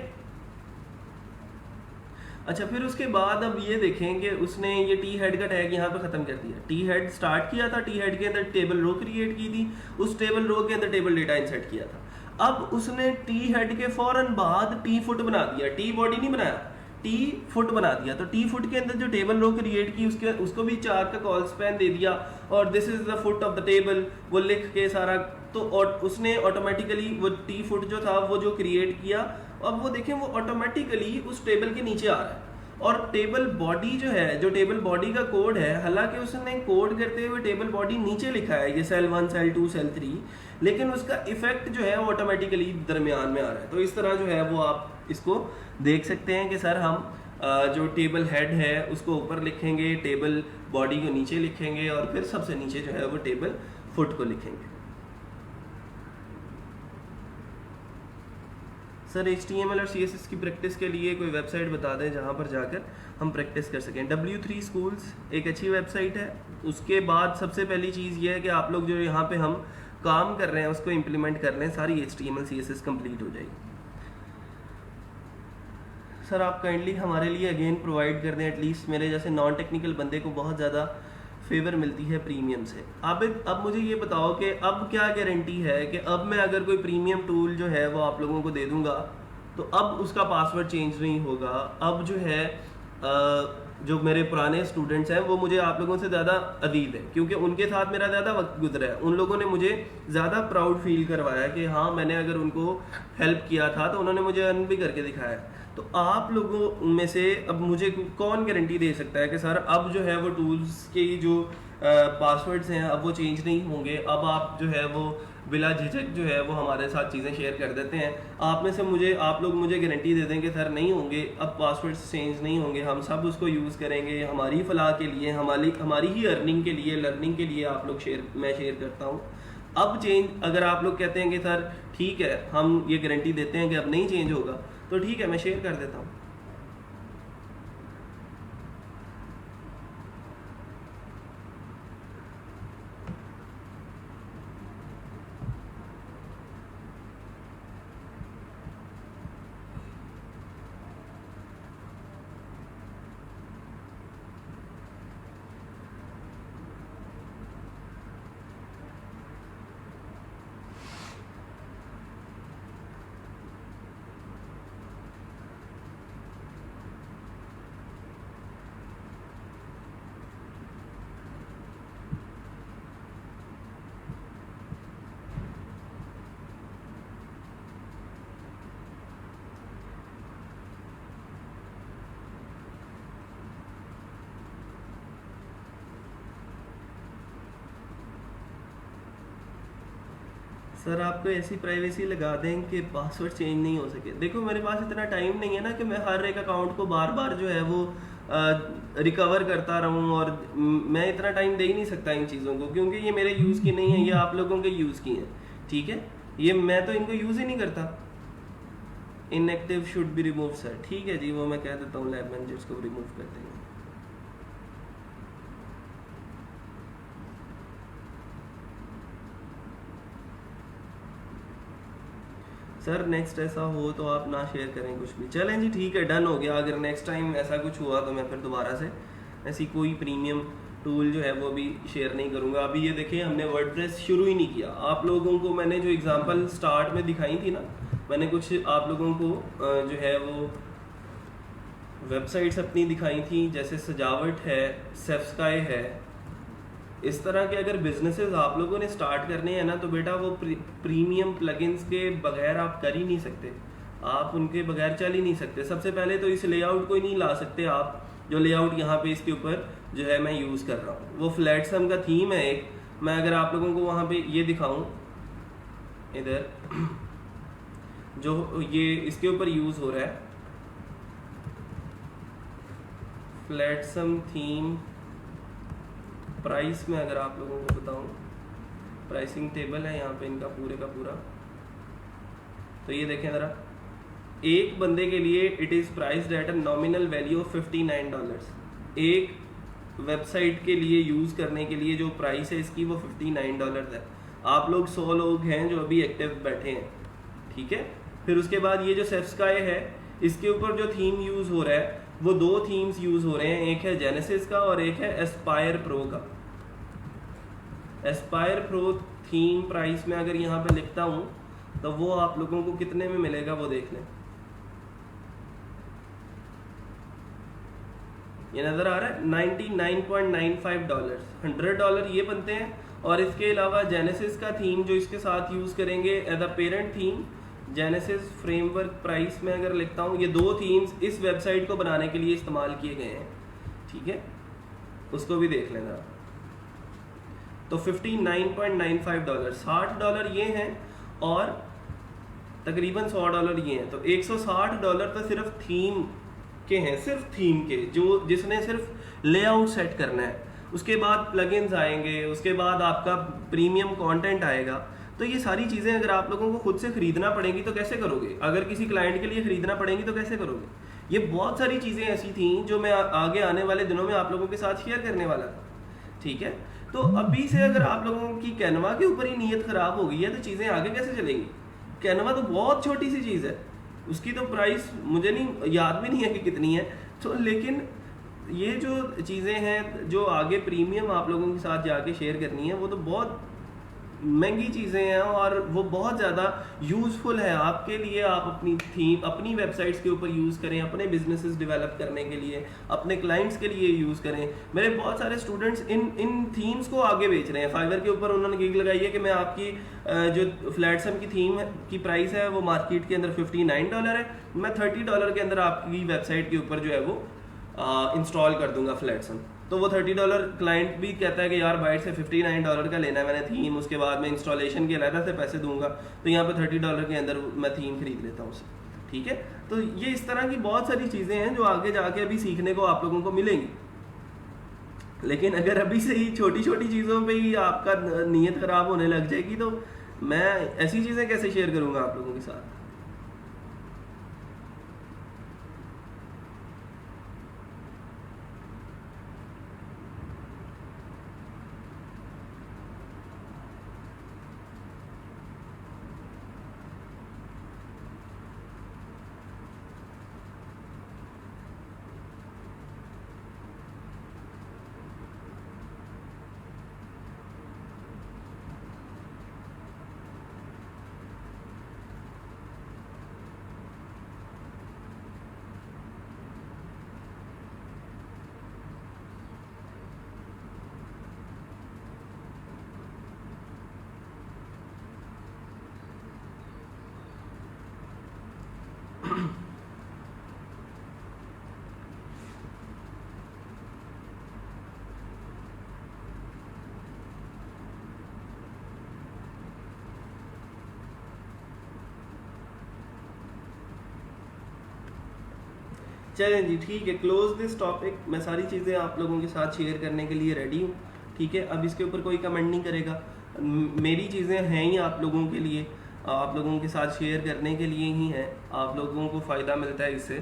अच्छा फिर उसके बाद अब ये देखें कि उसने ये T हेड का टैग यहाँ पे ख़त्म कर दिया। T हेड स्टार्ट किया था, T हेड के अंदर टेबल रो क्रिएट की थी, उस टेबल रो के अंदर टेबल डेटा इंसर्ट किया था। अब उसने T हेड के फौरन बाद T फुट बना दिया, T बॉडी नहीं बनाया, T फुट बना दिया। तो T फुट के अंदर जो टेबल रो क्रिएट की उसको भी 4 का कॉल स्पैन दे दिया और this is the foot of the table वो लिख के सारा। तो उसने ऑटोमेटिकली वो T फुट जो था वो जो क्रिएट किया, अब वो देखें वो ऑटोमेटिकली उस टेबल के नीचे आ रहा है। और टेबल बॉडी जो है, जो टेबल बॉडी का कोड है, हालांकि उसने कोड करते हुए टेबल बॉडी नीचे लिखा है ये सेल 1 सेल 2 सेल 3, लेकिन उसका इफेक्ट जो है वो ऑटोमेटिकली दरमियान में आ रहा है। तो इस तरह जो है वो आप इसको देख सकते हैं कि सर हम जो टेबल हेड है उसको ऊपर लिखेंगे, टेबल बॉडी को नीचे लिखेंगे और फिर सबसे नीचे जो है वो टेबल फुट को लिखेंगे। सर HTML और CSS की प्रैक्टिस के लिए कोई वेबसाइट बता दें जहाँ पर जाकर हम प्रैक्टिस कर सकें। W3 स्कूल्स एक अच्छी वेबसाइट है। उसके बाद सबसे पहली चीज़ ये है कि आप लोग जो यहाँ पे हम काम कर रहे हैं उसको इम्प्लीमेंट कर लें, सारी HTML CSS कंप्लीट हो जाएगी। सर आप काइंडली हमारे लिए अगेन प्रोवाइड कर दें, एटलीस्ट मेरे जैसे नॉन टेक्निकल बंदे को बहुत ज़्यादा फेवर मिलती है प्रीमियम से। अब मुझे ये बताओ कि अब क्या गारंटी है कि अब मैं अगर कोई प्रीमियम टूल जो है वो आप लोगों को दे दूंगा तो अब उसका पासवर्ड चेंज नहीं होगा। अब जो है जो मेरे पुराने स्टूडेंट्स हैं वो मुझे आप लोगों से ज़्यादा अदीब है, क्योंकि उनके साथ मेरा ज़्यादा वक्त गुजरा है। उन लोगों ने मुझे ज़्यादा प्राउड फील करवाया कि हाँ मैंने अगर उनको हेल्प किया था तो उन्होंने मुझे अर्न भी करके दिखाया। तो आप लोगों में से अब मुझे कौन गारंटी दे सकता है कि सर अब जो है वो टूल्स के जो पासवर्ड्स हैं अब वो चेंज नहीं होंगे, अब आप जो है वो बिला झिझक जो है वो हमारे साथ चीज़ें शेयर कर देते हैं। आप में से आप लोग मुझे गारंटी दे दें कि सर नहीं होंगे, अब पासवर्ड्स चेंज नहीं होंगे, हम सब उसको यूज़ करेंगे हमारी फलाह के लिए, हमारी ही अर्निंग के लिए, लर्निंग के लिए आप लोग मैं शेयर करता हूँ। अब चेंज अगर आप लोग कहते हैं कि सर ठीक है हम ये गारंटी देते हैं कि अब नहीं चेंज होगा, तो ठीक है मैं शेयर कर देता हूँ। सर आपको ऐसी प्राइवेसी लगा दें कि पासवर्ड चेंज नहीं हो सके। देखो मेरे पास इतना टाइम नहीं है ना कि मैं हर एक अकाउंट को बार बार जो है वो रिकवर करता रहूं, और मैं इतना टाइम दे ही नहीं सकता इन चीज़ों को, क्योंकि ये मेरे यूज़ की नहीं है, ये आप लोगों के यूज़ की हैं। ठीक है, ये मैं तो इनको यूज़ ही नहीं करता। Inactive should be remove sir, ठीक है जी, वो मैं कह देता हूँ लैब मैनेजर्स को रिमूव कर देंगे। सर नेक्स्ट ऐसा हो तो आप ना शेयर करें कुछ भी। चलें जी ठीक है, डन हो गया। अगर नेक्स्ट टाइम ऐसा कुछ हुआ तो मैं फिर दोबारा से ऐसी कोई प्रीमियम टूल जो है वो भी शेयर नहीं करूँगा। अभी ये देखिए हमने वर्डप्रेस शुरू ही नहीं किया। आप लोगों को मैंने जो एग्जांपल स्टार्ट में दिखाई थी ना, मैंने कुछ आप लोगों को जो है वो वेबसाइट्स अपनी दिखाई थी, जैसे सजावट है, सेफ्स्काई है। इस तरह के अगर बिजनेसेस आप लोगों ने स्टार्ट करने हैं ना, तो बेटा वो प्रीमियम प्लगइन्स के बगैर आप कर ही नहीं सकते, आप उनके बगैर चल ही नहीं सकते। सबसे पहले तो इस लेआउट को ही नहीं ला सकते आप, जो लेआउट यहाँ पे इसके ऊपर जो है मैं यूज़ कर रहा हूँ। वो फ्लैटसम का थीम है एक, मैं अगर आप लोगों को वहाँ पे ये दिखाऊँ, इधर जो ये इसके ऊपर यूज़ हो रहा है फ्लैटसम थीम प्राइस में, अगर आप लोगों को बताऊं, प्राइसिंग टेबल है यहाँ पे इनका पूरे का पूरा। तो ये देखें ज़रा, एक बंदे के लिए it is priced at a nominal value of $59। एक वेबसाइट के लिए यूज़ करने के लिए जो प्राइस है इसकी वो $59 है। आप लोग 100 लोग हैं जो अभी एक्टिव बैठे हैं, ठीक है। फिर उसके बाद ये जो सेफ्स्काई है, इसके ऊपर जो थीम यूज़ हो रहा है वो 2 थीम्स यूज़ हो रहे हैं, एक है जेनेसिस का और एक है एस्पायर प्रो का। एस्पायर प्रो थीम प्राइस में अगर यहाँ पे लिखता हूँ तो वो आप लोगों को कितने में मिलेगा वो देख लें। ये नज़र आ रहा है $99.95, $100 ये बनते हैं। और इसके अलावा जेनेसिस का थीम जो इसके साथ यूज़ करेंगे as a parent theme, Genesis framework price में अगर लिखता हूँ, ये 2 थीम्स इस वेबसाइट को बनाने के लिए इस्तेमाल किए गए हैं, ठीक है, उसको भी देख लेना। तो $59.95, $60 ये हैं और तकरीबन $100 ये हैं, तो $160 तो सिर्फ थीम के हैं, सिर्फ थीम के, जो जिसने सिर्फ लेआउट सेट करना है। उसके बाद प्लगइन्स आएंगे, उसके बाद आपका प्रीमियम कंटेंट आएगा। तो ये सारी चीज़ें अगर आप लोगों को खुद से खरीदना पड़ेंगी तो कैसे करोगे? अगर किसी क्लाइंट के लिए खरीदना पड़ेंगी तो कैसे करोगे? ये बहुत सारी चीज़ें ऐसी थी जो मैं आगे आने वाले दिनों में आप लोगों के साथ शेयर करने वाला था, ठीक है। तो अभी से अगर आप लोगों की कैनवा के ऊपर ही नीयत ख़राब हो गई है तो चीज़ें आगे कैसे चलेंगी? कैनवा तो बहुत छोटी सी चीज़ है, उसकी तो प्राइस मुझे नहीं याद भी नहीं है कि कितनी है। तो लेकिन ये जो चीज़ें हैं जो आगे प्रीमियम आप लोगों के साथ जाके शेयर करनी है, वो तो बहुत महंगी चीज़ें हैं और वो बहुत ज़्यादा यूज़फुल है आपके लिए। आप अपनी थीम अपनी वेबसाइट्स के ऊपर यूज़ करें, अपने बिजनेसेस डेवलप करने के लिए, अपने क्लाइंट्स के लिए यूज़ करें। मेरे बहुत सारे स्टूडेंट्स इन थीम्स को आगे बेच रहे हैं। फाइवर के ऊपर उन्होंने गिग लगाई है कि मैं आपकी जो फ्लैटसम की थीम की प्राइस है वो मार्केट के अंदर $59 है, मैं $30 के अंदर आपकी वेबसाइट के ऊपर जो है वो इंस्टॉल कर दूंगा फ्लैटसम। तो वो $30 क्लाइंट भी कहता है कि यार बाइट से $59 का लेना है मैंने थीम, उसके बाद मैं इंस्टॉलेशन के अलग से पैसे दूंगा, तो यहाँ पे $30 के अंदर मैं थीम खरीद लेता हूँ उसे, ठीक है। तो ये इस तरह की बहुत सारी चीज़ें हैं जो आगे जाके अभी सीखने को आप लोगों को मिलेंगी। लेकिन अगर अभी से ही छोटी छोटी चीज़ों पे ही आपका नीयत ख़राब होने लग जाएगी तो मैं ऐसी चीज़ें कैसे शेयर करूँगा आप लोगों के साथ? चलें जी, ठीक है, क्लोज दिस टॉपिक। मैं सारी चीज़ें आप लोगों के साथ शेयर करने के लिए रेडी हूँ, ठीक है। अब इसके ऊपर कोई कमेंट नहीं करेगा, मेरी चीज़ें हैं ही आप लोगों के लिए, आप लोगों के साथ शेयर करने के लिए ही हैं। आप लोगों को फ़ायदा मिलता है इससे,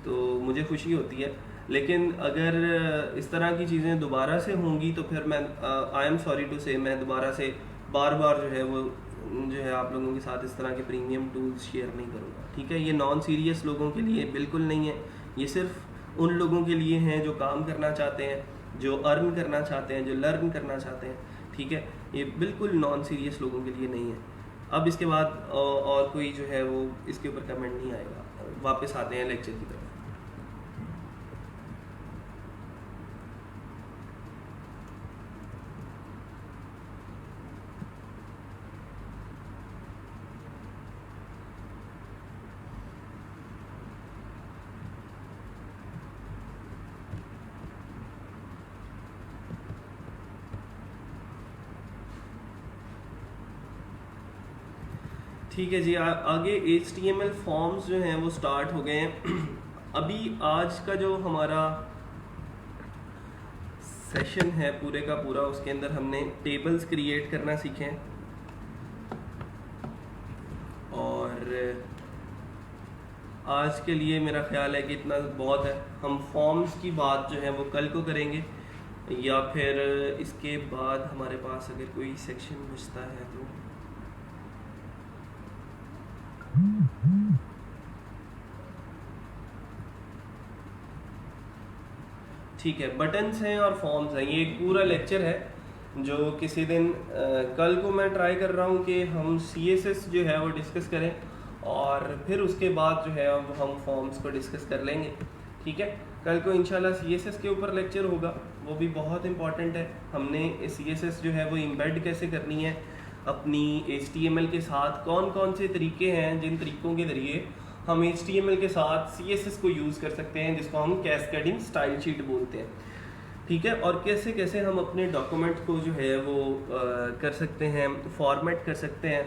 तो मुझे खुशी होती है। लेकिन अगर इस तरह की चीज़ें दोबारा से होंगी तो फिर मैं आई एम सॉरी टू से मैं दोबारा से बार बार जो है वो जो है आप लोगों के साथ इस तरह के प्रीमियम टूल्स शेयर नहीं करूँगा, ठीक है। ये नॉन सीरियस लोगों के लिए बिल्कुल नहीं है, ये सिर्फ उन लोगों के लिए हैं जो काम करना चाहते हैं, जो अर्न करना चाहते हैं, जो लर्न करना चाहते हैं, ठीक है। ये बिल्कुल नॉन सीरियस लोगों के लिए नहीं है। अब इसके बाद और कोई जो है वो इसके ऊपर कमेंट नहीं आएगा। वापस आते हैं लेक्चर की तरफ। ठीक है जी, आगे HTML फॉर्म्स जो हैं वो स्टार्ट हो गए हैं। अभी आज का जो हमारा सेशन है पूरे का पूरा, उसके अंदर हमने टेबल्स क्रिएट करना सीखे हैं और आज के लिए मेरा ख्याल है कि इतना बहुत है। हम फॉर्म्स की बात जो है वो कल को करेंगे, या फिर इसके बाद हमारे पास अगर कोई सेक्शन बचता है तो ठीक है। बटन्स हैं और फॉर्म्स हैं, ये एक पूरा लेक्चर है जो किसी दिन कल को मैं ट्राई कर रहा हूँ कि हम CSS जो है वो डिस्कस करें और फिर उसके बाद जो है हम फॉर्म्स को डिस्कस कर लेंगे, ठीक है। कल को इंशाल्लाह CSS के ऊपर लेक्चर होगा, वो भी बहुत इंपॉर्टेंट है। हमने CSS जो है वो इम्बेड कैसे करनी है, अपनी HTML के साथ कौन कौन से तरीके हैं जिन तरीकों के ज़रिए हम HTML के साथ CSS को यूज़ कर सकते हैं, जिसको हम कैस्केडिंग स्टाइल शीट बोलते हैं, ठीक है। और कैसे कैसे हम अपने डॉक्यूमेंट को जो है वो कर सकते हैं, फॉर्मेट कर सकते हैं।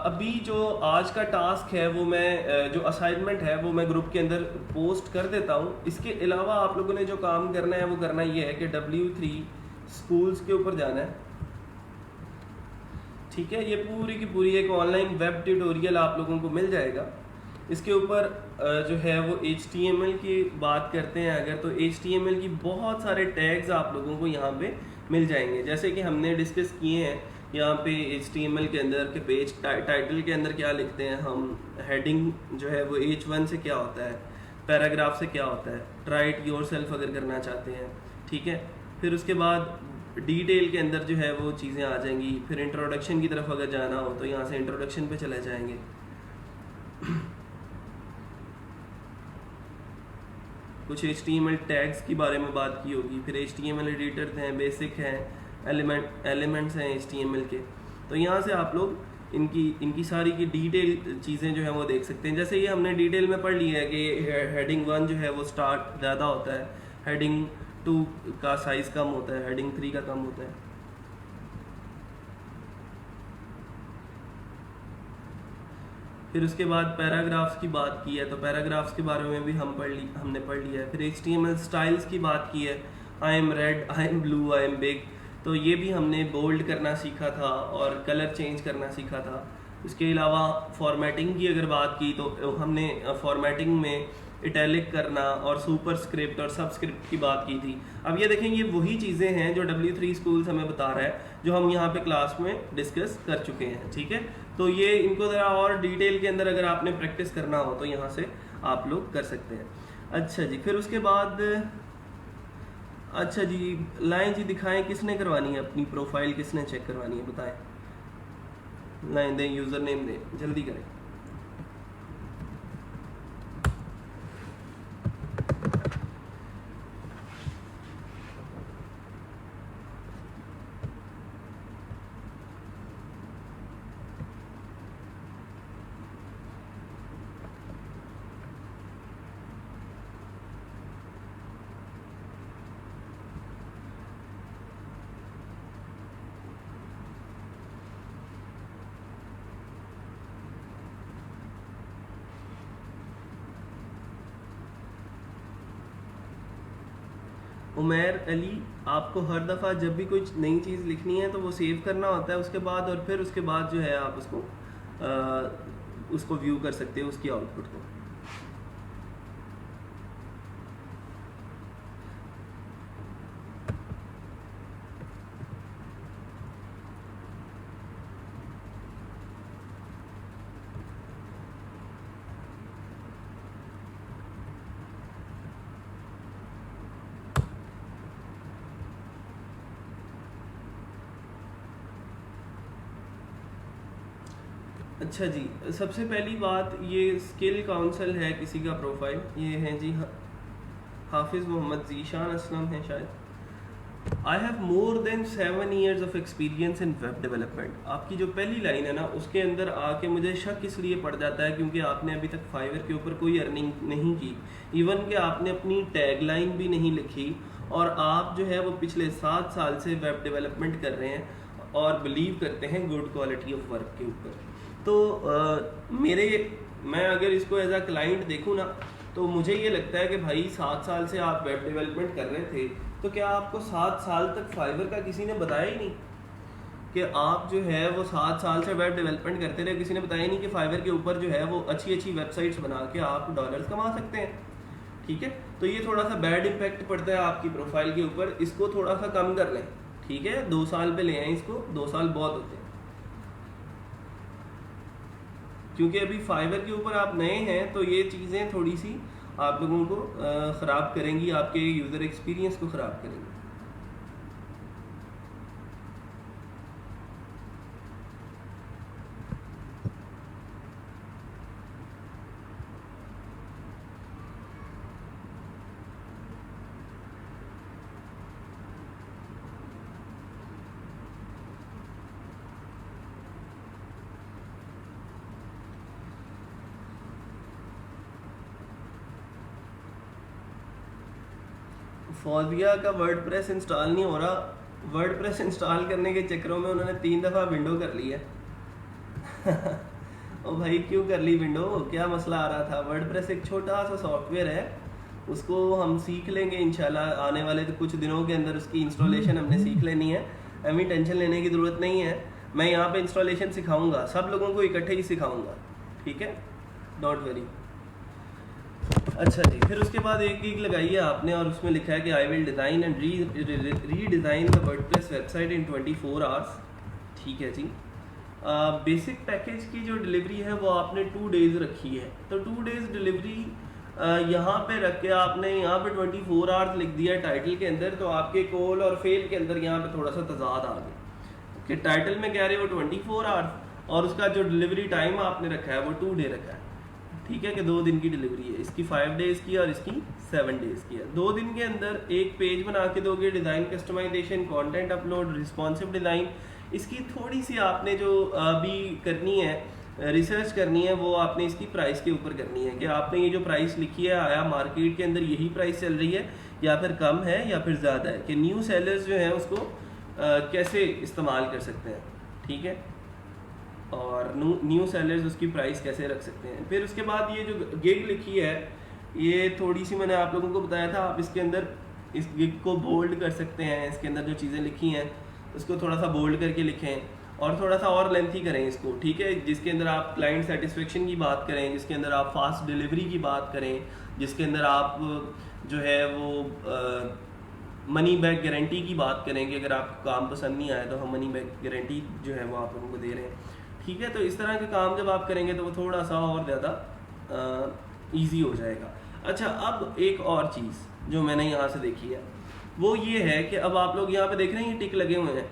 अभी जो आज का टास्क है वो मैं जो असाइनमेंट है वो मैं ग्रुप के अंदर पोस्ट कर देता हूँ। इसके अलावा आप लोगों ने जो काम करना है वो करना ये है कि W3 स्कूल्स के ऊपर जाना है, ठीक है। ये पूरी की पूरी एक ऑनलाइन वेब ट्यूटोरियल आप लोगों को मिल जाएगा। इसके ऊपर जो है वो HTML की बात करते हैं अगर, तो HTML की बहुत सारे टैग्स आप लोगों को यहाँ पे मिल जाएंगे, जैसे कि हमने डिस्कस किए हैं यहाँ पे HTML के अंदर के पेज टाइटल के अंदर क्या लिखते हैं हम, हेडिंग जो है वो H1 से क्या होता है, पैराग्राफ से क्या होता है, राइट योरसेल्फ अगर करना चाहते हैं, ठीक है। फिर उसके बाद डिटेल के अंदर जो है वो चीज़ें आ जाएंगी। फिर इंट्रोडक्शन की तरफ अगर जाना हो तो यहाँ से इंट्रोडक्शन पे चले जाएंगे। कुछ HTML टैग्स के बारे में बात की होगी, फिर HTML एडिटर हैं, बेसिक हैं, एलिमेंट्स हैं HTML के। तो यहाँ से आप लोग इनकी सारी की डिटेल चीज़ें जो है वो देख सकते हैं। जैसे ये हमने डिटेल में पढ़ लिया है कि हेडिंग 1 जो है वो स्टार्ट ज़्यादा होता है, हेडिंग 2 का साइज़ कम होता है, हेडिंग 3 का कम होता है। फिर उसके बाद पैराग्राफ्स की बात की है, तो पैराग्राफ्स के बारे में भी हमने पढ़ लिया है। फिर HTML स्टाइल्स की बात की है, I am red, I am blue, I am big, तो ये भी हमने बोल्ड करना सीखा था और कलर चेंज करना सीखा था। इसके अलावा फॉर्मेटिंग की अगर बात की तो हमने फॉर्मेटिंग में इटैलिक करना और सुपर स्क्रिप्ट और सबस्क्रिप्ट की बात की थी। अब ये देखें, ये वही चीज़ें हैं जो W3 स्कूल्स हमें बता रहा है, जो हम यहाँ पे क्लास में डिस्कस कर चुके हैं, ठीक है। तो ये इनको ज़रा और डिटेल के अंदर अगर आपने प्रैक्टिस करना हो तो यहाँ से आप लोग कर सकते हैं। अच्छा जी, फिर उसके बाद अच्छा जी, लाइन जी दिखाएं किसने करवानी है, अपनी प्रोफाइल किसने चेक करवानी है बताएं। लाइन दें, यूज़र नेम दें, जल्दी करें। उमैर अली, आपको हर दफ़ा जब भी कोई नई चीज़ लिखनी है तो वो सेव करना होता है उसके बाद, और फिर उसके बाद जो है आप उसको व्यू कर सकते हो, उसकी आउटपुट को। अच्छा जी, सबसे पहली बात, ये स्किल काउंसिल है किसी का प्रोफाइल, ये है जी हाफिज़ मोहम्मद ज़ीशान असलम है शायद। I have more than 7 years of experience in web development. आपकी जो पहली लाइन है ना, उसके अंदर आके मुझे शक इसलिए पड़ जाता है क्योंकि आपने अभी तक फाइवर के ऊपर कोई अर्निंग नहीं की, इवन कि आपने अपनी टैग लाइन भी नहीं लिखी, और आप जो है वो पिछले 7 साल से वेब डेवलपमेंट कर रहे हैं और बिलीव करते हैं गुड क्वालिटी ऑफ वर्क के ऊपर। तो मैं अगर इसको एज अ क्लाइंट देखूँ ना, तो मुझे ये लगता है कि भाई 7 साल से आप वेब डेवलपमेंट कर रहे थे, तो क्या आपको 7 साल तक फाइवर का किसी ने बताया ही नहीं कि आप जो है वो 7 साल से वेब डेवलपमेंट करते रहे? किसी ने बताया नहीं कि फाइवर के ऊपर जो है वो अच्छी अच्छी वेबसाइट्स बना के आप डॉलर्स कमा सकते हैं, ठीक है। तो ये थोड़ा सा बैड इम्पैक्ट पड़ता है आपकी प्रोफाइल के ऊपर, इसको थोड़ा सा कम कर लें, ठीक है। 2 साल पे ले आए इसको, 2 साल बहुत होते हैं, क्योंकि अभी फाइवर के ऊपर आप नए हैं, तो ये चीज़ें थोड़ी सी आप लोगों को ख़राब करेंगी, आपके यूज़र एक्सपीरियंस को ख़राब करेंगी। फौजिया का वर्डप्रेस इंस्टॉल नहीं हो रहा। वर्डप्रेस इंस्टॉल करने के चक्करों में उन्होंने 3 दफ़ा विंडो कर ली है। ओ भाई क्यों कर ली विंडो, क्या मसला आ रहा था? वर्डप्रेस एक छोटा सा सॉफ्टवेयर है, उसको हम सीख लेंगे इंशाल्लाह आने वाले तो कुछ दिनों के अंदर उसकी इंस्टॉलेशन हमने सीख लेनी है। हमें टेंशन लेने की ज़रूरत नहीं है, मैं यहाँ पे इंस्टॉलेशन सिखाऊंगा, सब लोगों को इकट्ठे ही सिखाऊंगा, ठीक है, डोंट वरी। अच्छा जी, फिर उसके बाद एक गिग लगाई है आपने और उसमें लिखा है कि I will design and redesign the WordPress website in 24 hours. ठीक है जी। बेसिक पैकेज की जो डिलीवरी है वो आपने 2 डेज़ रखी है, तो 2 डेज़ डिलीवरी यहाँ पे रख के आपने यहाँ पे 24 आवर्स लिख दिया टाइटल के अंदर, तो आपके कॉल और फेल के अंदर यहाँ पे थोड़ा सा तजाद आ गया कि टाइटल में कह रहे हो 24 आवर्स और उसका जो डिलीवरी टाइम आपने रखा है वो 2 डे रखा है। ठीक है कि 2 दिन की डिलीवरी है, इसकी 5 डेज़ की और इसकी 7 डेज़ की है। 2 दिन के अंदर एक पेज बना के दोगे, design customisation, content upload, responsive design, इसकी थोड़ी सी आपने जो अभी करनी है रिसर्च करनी है वो आपने इसकी प्राइस के ऊपर करनी है कि आपने ये जो प्राइस लिखी है आया मार्केट के अंदर यही प्राइस चल रही है या फिर कम है या फिर ज़्यादा है, कि न्यू सेलर्स जो हैं उसको कैसे इस्तेमाल कर सकते हैं। ठीक है, और न्यू सेलर्स उसकी प्राइस कैसे रख सकते हैं। फिर उसके बाद ये जो गिग लिखी है ये थोड़ी सी मैंने आप लोगों को बताया था, आप इसके अंदर इस गिग को बोल्ड कर सकते हैं, इसके अंदर जो चीज़ें लिखी हैं उसको थोड़ा सा बोल्ड करके लिखें और थोड़ा सा और लेंथी करें इसको। ठीक है, जिसके अंदर आप क्लाइंट सेटिस्फेक्शन की बात करें, जिसके अंदर आप फास्ट डिलीवरी की बात करें, जिसके अंदर आप जो है वो मनी बैक गारंटी की बात करें कि अगर आपको काम पसंद नहीं आया तो हम मनी बैक गारंटी जो है वो आप लोगों को दे रहे हैं। ठीक है, तो इस तरह के काम जब आप करेंगे तो वो थोड़ा सा और ज़्यादा ईजी हो जाएगा। अच्छा, अब एक और चीज़ जो मैंने यहाँ से देखी है वो ये है कि अब आप लोग यहाँ पे देख रहे हैं ये टिक लगे हुए हैं,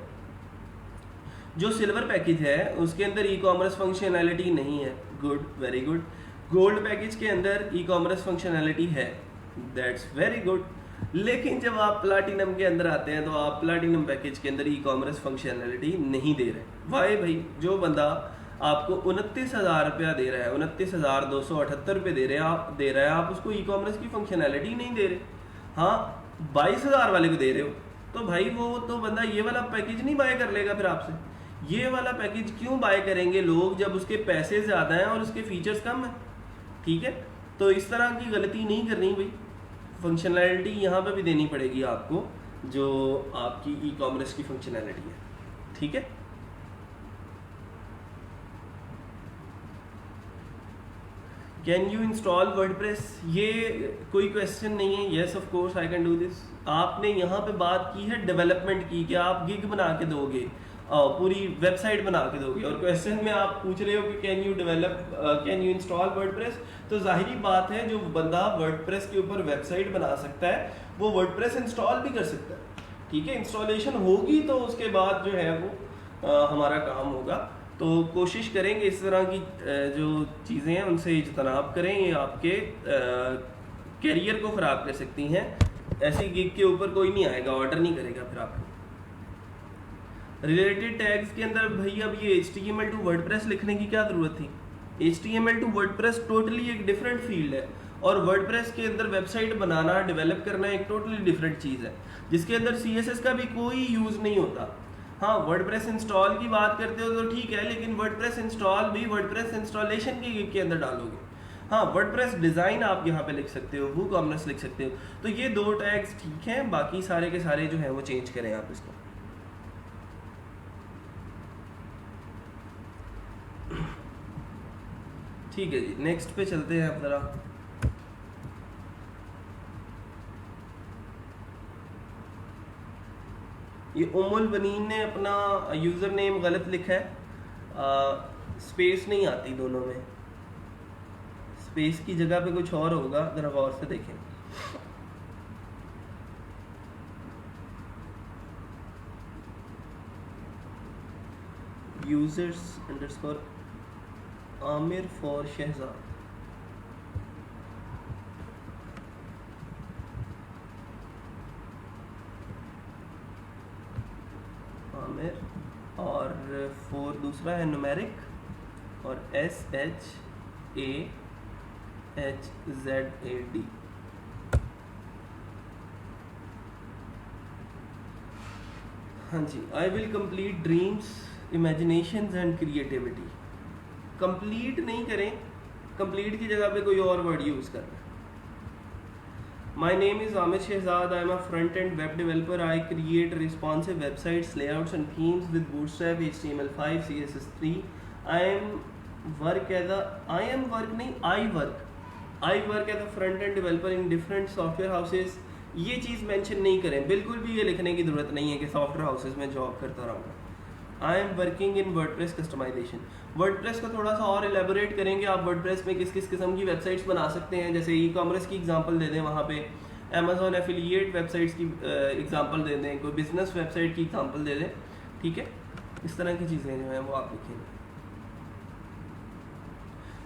जो सिल्वर पैकेज है उसके अंदर ई कॉमर्स फंक्शनैलिटी नहीं है। Good, very good. Gold package के अंदर ई कॉमर्स फंक्शनैलिटी है, दैट्स वेरी गुड। लेकिन जब आप प्लाटिनम के अंदर आते हैं तो आप प्लाटिनम पैकेज के अंदर ई कॉमर्स फंक्शनैलिटी नहीं दे रहे। वाई भाई, जो बंदा आपको 29,000 रुपया दे रहा है, 29,278 रुपये दे रहा है, आप उसको ई कॉमर्स की फंक्शनैलिटी नहीं दे रहे। हाँ, 22,000 वाले को दे रहे हो तो भाई वो तो बंदा ये वाला पैकेज नहीं बाय कर लेगा फिर आपसे। ये वाला पैकेज क्यों बाय करेंगे लोग जब उसके पैसे ज़्यादा हैं और उसके फीचर्स कम हैं। ठीक है, तो इस तरह की गलती नहीं करनी भाई, फंक्शनैलिटी यहाँ पे भी देनी पड़ेगी आपको जो आपकी ई कॉमर्स की फंक्शनैलिटी है। ठीक है, कैन यू इंस्टॉल वर्डप्रेस, ये कोई क्वेश्चन नहीं है, yes of course I can do this. आपने यहाँ पे बात की है डेवलपमेंट की कि आप गिग बना के दोगे, पूरी वेबसाइट बना के दोगे, और क्वेश्चन में आप पूछ रहे हो कि कैन यू इंस्टॉल वर्डप्रेस। तो जाहिरी बात है जो बंदा वर्डप्रेस के ऊपर वेबसाइट बना सकता है वो वर्डप्रेस इंस्टॉल भी कर सकता है। ठीक है, इंस्टॉलेशन होगी तो उसके बाद जो है वो हमारा काम होगा। तो कोशिश करेंगे इस तरह की जो चीज़ें हैं उनसे इज्तनाब करें, ये आपके कैरियर को ख़राब कर सकती हैं। ऐसी गिग के ऊपर कोई नहीं आएगा, ऑर्डर नहीं करेगा फिर आपको। रिलेटेड टैग्स के अंदर भाई अब ये HTML टू वर्डप्रेस लिखने की क्या ज़रूरत थी? HTML टू वर्डप्रेस टोटली एक डिफरेंट फील्ड है और वर्डप्रेस के अंदर वेबसाइट बनाना, डेवलप करना एक टोटली डिफरेंट चीज़ है जिसके अंदर CSS का भी कोई यूज़ नहीं होता। हाँ, वर्डप्रेस इंस्टॉल की बात करते हो तो ठीक है, लेकिन वर्डप्रेस इंस्टॉल भी वर्डप्रेस इंस्टॉलेशन की गिग के अंदर डालोगे। हाँ, वर्डप्रेस डिज़ाइन आप यहाँ पे लिख सकते हो, वूकॉमर्स लिख सकते हो, तो ये 2 टैग्स ठीक हैं, बाकी सारे के सारे जो हैं वो चेंज करें आप इसको। ठीक है जी, नेक्स्ट पे चलते हैं आप ज़रा। ये उमुल बनीन ने अपना यूज़र नेम गलत लिखा है, स्पेस नहीं आती दोनों में, स्पेस की जगह पे कुछ और होगा, ज़रा गौर से देखें। Users underscore Aamir four Shahzad, Aamir, और फॉर दूसरा है न्यूमेरिक और SHAHZAD। हाँ जी, I will complete dreams, imaginations and creativity. Complete नहीं करें, कंप्लीट की जगह पे कोई और वर्ड यूज़ करना। My name is Amit Shehzad. I am a front-end web developer. I create responsive websites, layouts, and themes with Bootstrap, HTML5, CSS3. I work as a front-end developer in different software houses. ये चीज़ mention नहीं करें, बिल्कुल भी ये लिखने की ज़रूरत नहीं है कि सॉफ्टवेयर हाउसेज में जॉब करता रहूँगा। I am working in WordPress customisation. WordPress का थोड़ा सा और एलेबोरेट करेंगे, आप वर्डप्रेस में किस किस किस्म की वेबसाइट्स बना सकते हैं, जैसे ई कॉमर्स की एग्जांपल दे दें, वहाँ पे अमेजोन एफिलिएट वेबसाइट्स की एग्जांपल दे दें, कोई बिजनेस वेबसाइट की एग्जांपल दे दें, ठीक है। इस तरह की चीज़ें जो हैं वो आप लिखेंगे।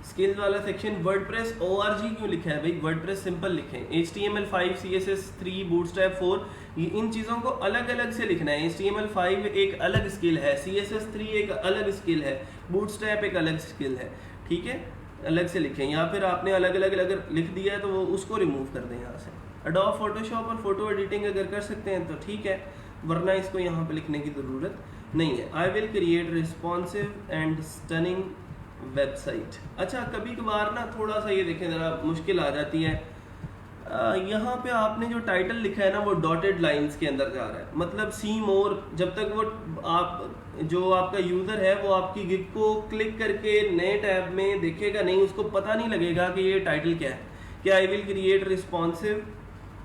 स्किल्स वाला सेक्शन, वर्डप्रेस ORG क्यों लिखा है भाई, वर्डप्रेस सिंपल लिखें। HTML5, CSS3, Bootstrap 4, इन चीज़ों को अलग अलग से लिखना है। HTML5 एक अलग स्किल है, CSS3 एक अलग स्किल है, Bootstrap एक अलग स्किल है, ठीक है, अलग से लिखें। या फिर आपने अलग अलग अगर लिख दिया है तो वो उसको रिमूव कर दें यहाँ से। एडोब फोटोशॉप और फोटो एडिटिंग अगर कर सकते हैं तो ठीक है, वरना इसको यहाँ पे लिखने की ज़रूरत नहीं है। I will create responsive and stunning website. अच्छा, कभी कभार ना थोड़ा सा ये देखें ज़रा मुश्किल आ जाती है, यहाँ पे आपने जो टाइटल लिखा है ना वो डॉटेड लाइंस के अंदर जा रहा है, मतलब सी मोर। जब तक वो आप जो आपका यूज़र है वो आपकी गिग को क्लिक करके नए टैब में देखेगा नहीं, उसको पता नहीं लगेगा कि ये टाइटल क्या है। कि I will create responsive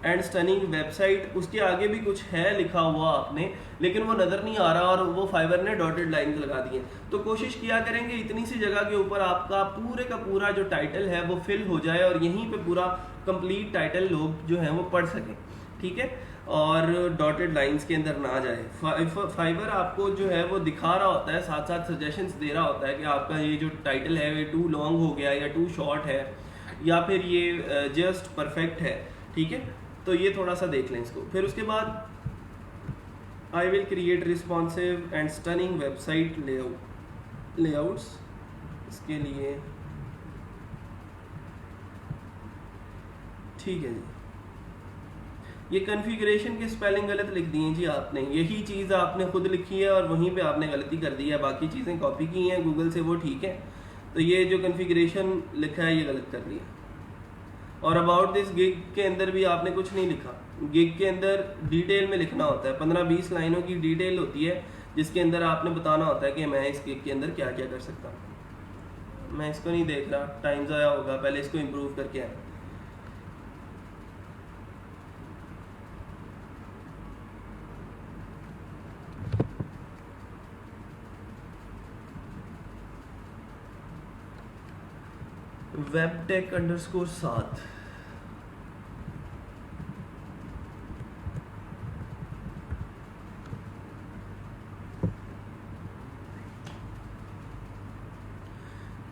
and stunning website, उसके आगे भी कुछ है लिखा हुआ आपने, लेकिन वो नज़र नहीं आ रहा और वो फाइबर ने डॉटेड लाइन लगा दी है। तो कोशिश किया करेंगे इतनी सी जगह के ऊपर आपका पूरे का पूरा जो टाइटल है वो फिल हो जाए और यहीं पे पूरा कंप्लीट टाइटल लोग जो हैं वो पढ़ सकें, ठीक है, और डॉटेड लाइंस के अंदर ना जाए। फाइबर आपको जो है वो दिखा रहा होता है, साथ साथ सजेशंस दे रहा होता है कि आपका ये जो टाइटल है ये टू लॉन्ग हो गया या टू शॉर्ट है या फिर ये जस्ट परफेक्ट है, ठीक है। तो ये थोड़ा सा देख लें इसको। फिर उसके बाद I will create responsive and stunning website layouts, इसके लिए ठीक है जी। ये कॉन्फ़िगरेशन की स्पेलिंग गलत लिख दी है जी आपने, यही चीज़ आपने खुद लिखी है और वहीं पे आपने गलती कर दी है, बाकी चीज़ें कॉपी की हैं गूगल से, वो ठीक है। तो ये जो कॉन्फ़िगरेशन लिखा है ये गलत कर दिया। और अबाउट दिस गिग के अंदर भी आपने कुछ नहीं लिखा, गिग के अंदर डिटेल में लिखना होता है, 15-20 लाइनों की डिटेल होती है जिसके अंदर आपने बताना होता है कि मैं इस गिग के अंदर क्या क्या कर सकता हूँ। मैं इसको नहीं देख रहा, टाइम ज़ाया होगा, पहले इसको इम्प्रूव करके आए। webtech_7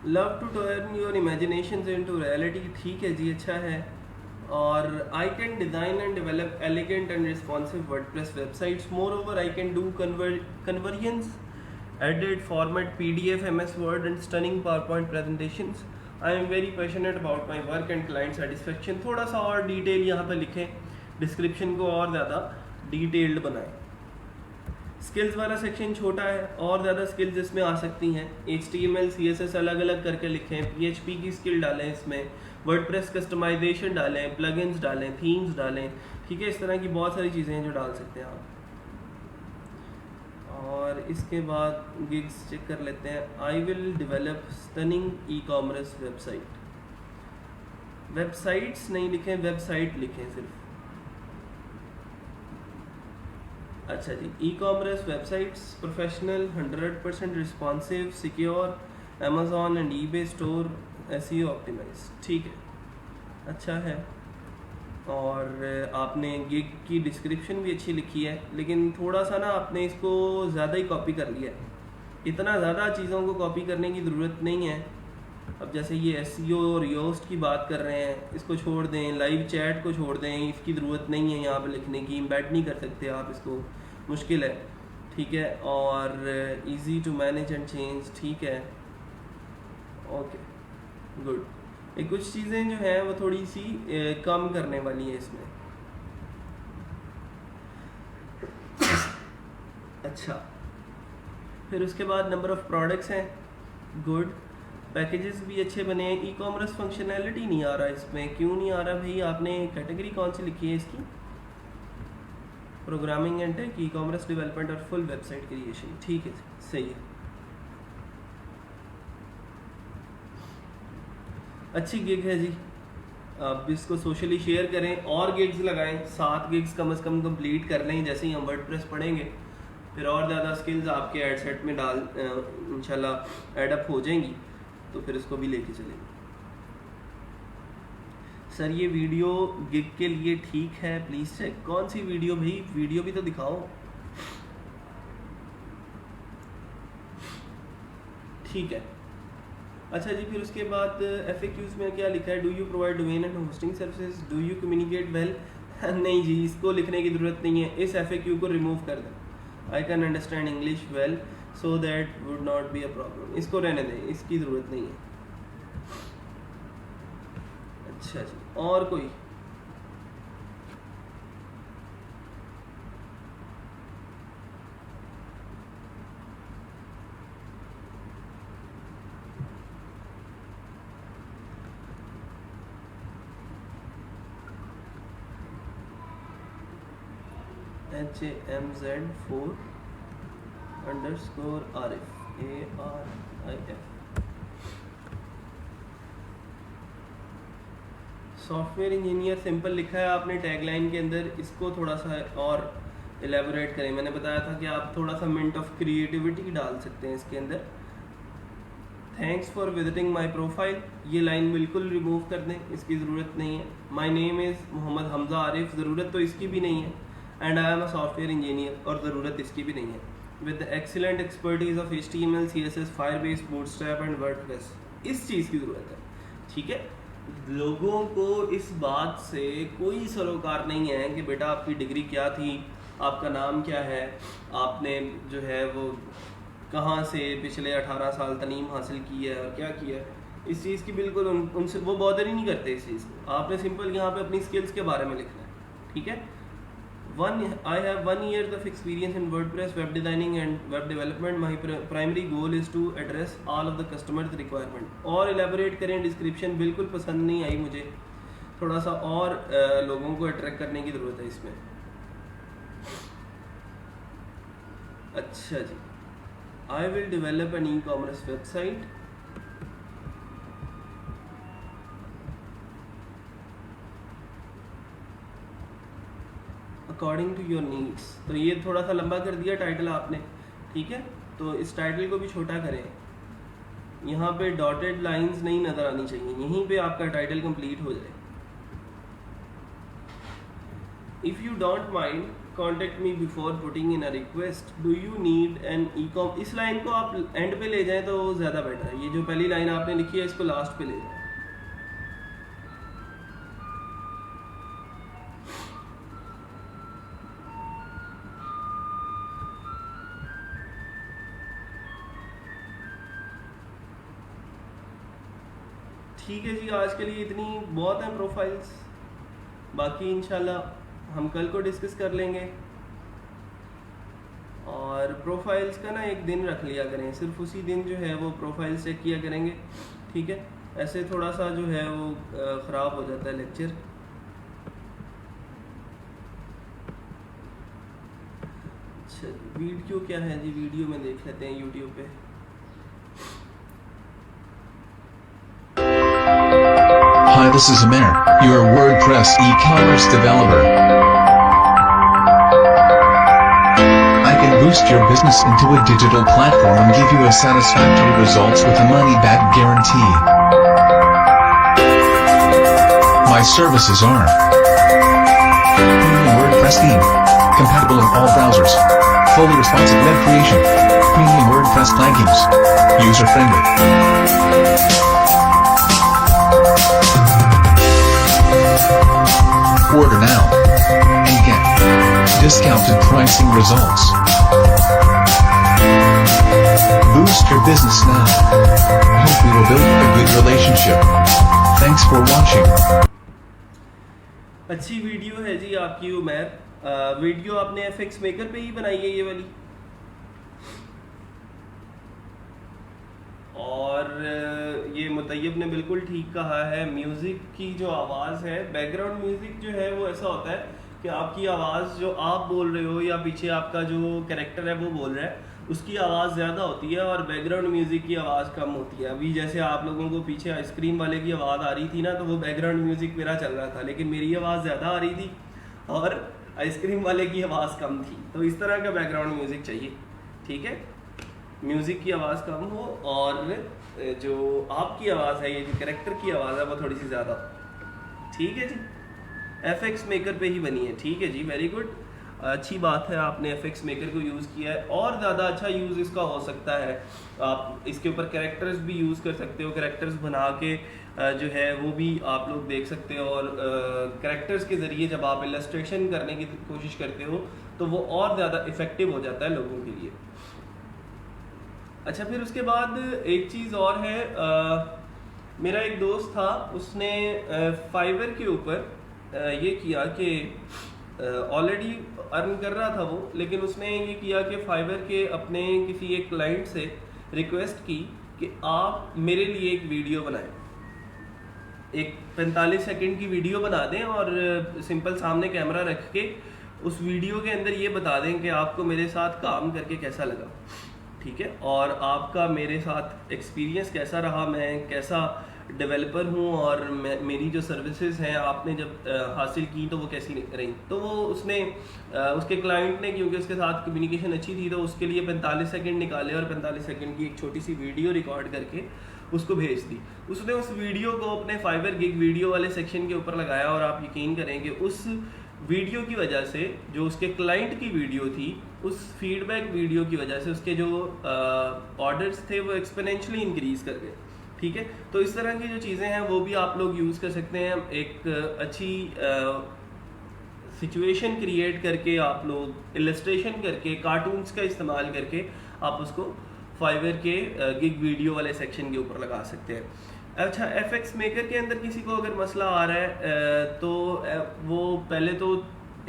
love to turn your imaginations into reality, ठीक है जी, अच्छा है। और I can design and develop elegant and responsive WordPress websites, moreover I can do conversions, edit format PDF, MS Word and stunning PowerPoint presentations. I am very passionate about my work and client satisfaction. थोड़ा सा और detail यहाँ पे लिखें, description को और ज़्यादा detailed बनाएं। स्किल्स वाला सेक्शन छोटा है, और ज़्यादा स्किल्स इसमें आ सकती हैं। HTML CSS अलग अलग करके लिखें, PHP की स्किल डालें इसमें, वर्डप्रेस कस्टमाइजेशन डालें, प्लगइन्स डालें, थीम्स डालें, ठीक है। इस तरह की बहुत सारी चीज़ें हैं जो डाल सकते हैं आप। और इसके बाद गिग्स चेक कर लेते हैं। I will develop stunning e commerce website, websites नहीं लिखें, वेबसाइट लिखें सिर्फ। अच्छा जी, e commerce websites, professional, 100% responsive, secure, Amazon and eBay store, SEO optimise, ठीक है, अच्छा है। और आपने गिग की डिस्क्रिप्शन भी अच्छी लिखी है, लेकिन थोड़ा सा ना आपने इसको ज़्यादा ही कॉपी कर लिया है। इतना ज़्यादा चीज़ों को कॉपी करने की ज़रूरत नहीं है। अब जैसे ये SEO और योस्ट की बात कर रहे हैं, इसको छोड़ दें, लाइव चैट को छोड़ दें, इसकी ज़रूरत नहीं है यहाँ पे लिखने की, इम्बेड नहीं कर सकते आप इसको, मुश्किल है, ठीक है। और easy to manage and change, ठीक है, ओके, गुड। ये कुछ चीज़ें जो हैं वो थोड़ी सी कम करने वाली है इसमें। अच्छा, फिर उसके बाद नंबर ऑफ प्रोडक्ट्स हैं, गुड। पैकेजेस भी अच्छे बने हैं। ई कॉमर्स फंक्शनैलिटी नहीं आ रहा इसमें, क्यों नहीं आ रहा भाई? आपने कैटेगरी कौन सी लिखी है इसकी? Programming and tech, e commerce development और फुल वेबसाइट क्रिएशन। ठीक है, सही है, अच्छी गिग है जी। आप इसको सोशली शेयर करें और गिग्स लगाएं, 7 गिग्स कम से कम कंप्लीट कर लें। जैसे ही हम वर्डप्रेस पढ़ेंगे फिर और ज़्यादा स्किल्स आपके एड सेट में डाल इंशाल्लाह एडअप हो जाएंगी, तो फिर इसको भी लेके चलेंगे। सर ये वीडियो गिग के लिए ठीक है, प्लीज़ चेक। कौन सी वीडियो भाई? वीडियो भी तो दिखाओ। ठीक है, अच्छा जी। फिर उसके बाद FAQs में क्या लिखा है? Do you provide domain and hosting services, do you communicate well? नहीं जी, इसको लिखने की ज़रूरत नहीं है, इस FAQ को रिमूव कर दें। I can understand English well so that would not be a problem, इसको रहने दें, इसकी ज़रूरत नहीं है। अच्छा जी, और कोई? HAMZ4_Arif ARIF। Software engineer simple लिखा है आपने टैगलाइन के अंदर, इसको थोड़ा सा और एलेबोरेट करें। मैंने बताया था कि आप थोड़ा सा मिंट ऑफ क्रिएटिविटी डाल सकते हैं इसके अंदर। Thanks for visiting my profile, ये लाइन बिल्कुल रिमूव कर दें, इसकी ज़रूरत नहीं है। My name is Mohammad Hamza Arif, ज़रूरत तो इसकी भी नहीं है। And I am a software engineer, और ज़रूरत इसकी भी नहीं है। With the excellent expertise of HTML CSS Firebase Bootstrap and WordPress, इस चीज़ की ज़रूरत है। ठीक है, लोगों को इस बात से कोई सरोकार नहीं है कि बेटा आपकी डिग्री क्या थी, आपका नाम क्या है, आपने जो है वो कहाँ से पिछले 18 साल तलीम हासिल की है और क्या किया है। इस चीज़ की बिल्कुल उनसे वो बॉदर ही नहीं करते इस चीज़ को। आपने सिंपल यहाँ पे अपनी स्किल्स के बारे में लिखना है। ठीक है, I have 1 year of experience in WordPress, web designing and web development. My primary goal is to address all of the customers requirement. और elaborate करें, डिस्क्रिप्शन बिल्कुल पसंद नहीं आई मुझे, थोड़ा सा और लोगों को अट्रैक्ट करने की ज़रूरत है इसमें। अच्छा जी, I will develop an e-commerce website. According to your needs, तो ये थोड़ा सा लंबा कर दिया टाइटल आपने। ठीक है, तो इस टाइटल को भी छोटा करें। यहाँ पे डॉटेड लाइंस नहीं नज़र आनी चाहिए, यहीं पे आपका टाइटल कंप्लीट हो जाए। If you don't mind contact me before putting in a request, do you need an e-com. इस लाइन को आप एंड पे ले जाएं तो ज़्यादा बेटर है। ये जो पहली लाइन आपने लिखी है इसको लास्ट पे ले जाएं। ठीक है जी, आज के लिए इतनी बहुत हैं प्रोफाइल्स, बाकी इंशाल्लाह हम कल को डिस्कस कर लेंगे। और प्रोफाइल्स का ना एक दिन रख लिया करें, सिर्फ उसी दिन जो है वो प्रोफाइल्स चेक किया करेंगे। ठीक है, ऐसे थोड़ा सा जो है वो ख़राब हो जाता है लेक्चर। अच्छा, वीडियो क्या है जी? वीडियो में देख लेते हैं यूट्यूब पे। Hi, this is Amer, your WordPress e-commerce developer. I can boost your business into a digital platform and give you a satisfactory results with a money-back guarantee. My services are premium WordPress theme, compatible in all browsers, fully responsive web creation, premium WordPress plugins, user-friendly. Order now and get discounted pricing results. Boost your business now. Hope we will build a good relationship. Thanks for watching. अच्छी video है जी आपकी Umair. Video आपने FX maker पे ही बनाई है ये वाली? ये मुतैयब ने बिल्कुल ठीक कहा है, म्यूज़िक की जो आवाज़ है, बैकग्राउंड म्यूज़िक जो है वो ऐसा होता है कि आपकी आवाज़ जो आप बोल रहे हो या पीछे आपका जो कैरेक्टर है वो बोल रहा है, उसकी आवाज़ ज़्यादा होती है और बैकग्राउंड म्यूज़िक की आवाज़ कम होती है। अभी जैसे आप लोगों को पीछे आइसक्रीम वाले की आवाज़ आ रही थी ना, तो वो बैकग्राउंड म्यूज़िक मेरा चल रहा था, लेकिन मेरी आवाज़ ज़्यादा आ रही थी और आइसक्रीम वाले की आवाज़ कम थी। तो इस तरह का बैकग्राउंड म्यूज़िक चाहिए, ठीक है, म्यूज़िक की आवाज़ कम हो और जो आपकी आवाज़ है, ये जो कैरेक्टर की आवाज़ है वो थोड़ी सी ज़्यादा हो। ठीक है जी, FX मेकर पे ही बनी है। ठीक है जी, वेरी गुड, अच्छी बात है, आपने FX मेकर को यूज़ किया है। और ज़्यादा अच्छा यूज़ इसका हो सकता है, आप इसके ऊपर कैरेक्टर्स भी यूज़ कर सकते हो, कैरेक्टर्स बना के जो है वो भी आप लोग देख सकते हो। और कैरेक्टर्स के ज़रिए जब आप इलस्ट्रेशन करने की कोशिश करते हो तो वो और ज़्यादा इफ़ेक्टिव हो जाता है लोगों के लिए। अच्छा, फिर उसके बाद एक चीज़ और है, मेरा एक दोस्त था, उसने फाइवर के ऊपर ये किया कि ऑलरेडी अर्न कर रहा था वो, लेकिन उसने ये किया कि फाइवर के अपने किसी एक क्लाइंट से रिक्वेस्ट की कि आप मेरे लिए एक वीडियो बनाएं, एक 45 सेकंड की वीडियो बना दें और सिंपल सामने कैमरा रख के उस वीडियो के अंदर ये बता दें कि आपको मेरे साथ काम करके कैसा लगा, ठीक है, और आपका मेरे साथ एक्सपीरियंस कैसा रहा, मैं कैसा डेवलपर हूँ और मेरी जो सर्विसेज हैं आपने जब हासिल की तो वो कैसी रही। तो वो उसने उसके क्लाइंट ने, क्योंकि उसके साथ कम्युनिकेशन अच्छी थी, तो उसके लिए 45 सेकंड निकाले और 45 सेकंड की एक छोटी सी वीडियो रिकॉर्ड करके उसको भेज दी। उसने उस वीडियो को अपने फाइवर गिग वीडियो वाले सेक्शन के ऊपर लगाया और आप यकीन करें कि उस वीडियो की वजह से, जो उसके क्लाइंट की वीडियो थी, उस फीडबैक वीडियो की वजह से उसके जो ऑर्डर्स थे वो एक्सपोनेंशियली इंक्रीज कर गए। ठीक है, तो इस तरह की जो चीज़ें हैं वो भी आप लोग यूज़ कर सकते हैं। एक अच्छी सिचुएशन क्रिएट करके आप लोग इलस्ट्रेशन करके, कार्टून्स का इस्तेमाल करके आप उसको फाइवर के गिग वीडियो वाले सेक्शन के ऊपर लगा सकते हैं। अच्छा, FX मेकर के अंदर किसी को अगर मसला आ रहा है तो वो पहले तो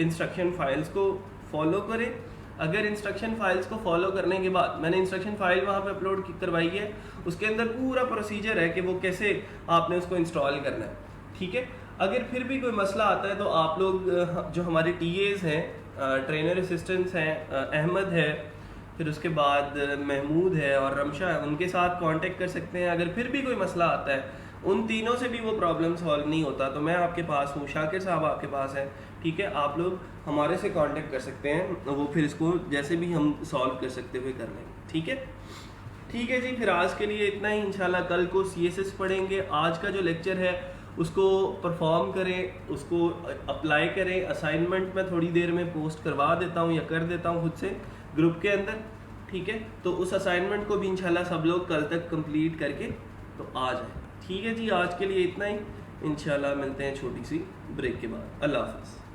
इंस्ट्रक्शन फाइल्स को फॉलो करे। अगर इंस्ट्रक्शन फाइल्स को फॉलो करने के बाद, मैंने इंस्ट्रक्शन फाइल वहाँ पे अपलोड करवाई है, उसके अंदर पूरा प्रोसीजर है कि वो कैसे आपने उसको इंस्टॉल करना है। ठीक है, अगर फिर भी कोई मसला आता है तो आप लोग जो हमारे TAs हैं, ट्रेनर असिस्टेंट्स हैं, अहमद है, फिर उसके बाद महमूद है और रमशा है, उनके साथ कांटेक्ट कर सकते हैं। अगर फिर भी कोई मसला आता है, उन तीनों से भी वो प्रॉब्लम सॉल्व नहीं होता तो मैं आपके पास हूँ, शाकिर साहब आपके पास है। ठीक है, आप लोग हमारे से कांटेक्ट कर सकते हैं, वो फिर इसको जैसे भी हम सॉल्व कर सकते हुए कर लेंगे। ठीक है, ठीक है जी, फिर आज के लिए इतना ही। इंशाल्लाह कल को CSS पढ़ेंगे। आज का जो लेक्चर है उसको परफॉर्म करें, उसको अप्लाई करें। असाइनमेंट मैं थोड़ी देर में पोस्ट करवा देता हूँ या कर देता हूँ खुद से ग्रुप के अंदर। ठीक है, तो उस असाइनमेंट को भी इंशाल्लाह सब लोग कल तक कंप्लीट करके तो आ जाए। ठीक है जी, आज के लिए इतना ही। इंशाल्लाह मिलते हैं छोटी सी ब्रेक के बाद। अल्लाह हाफ़िज़।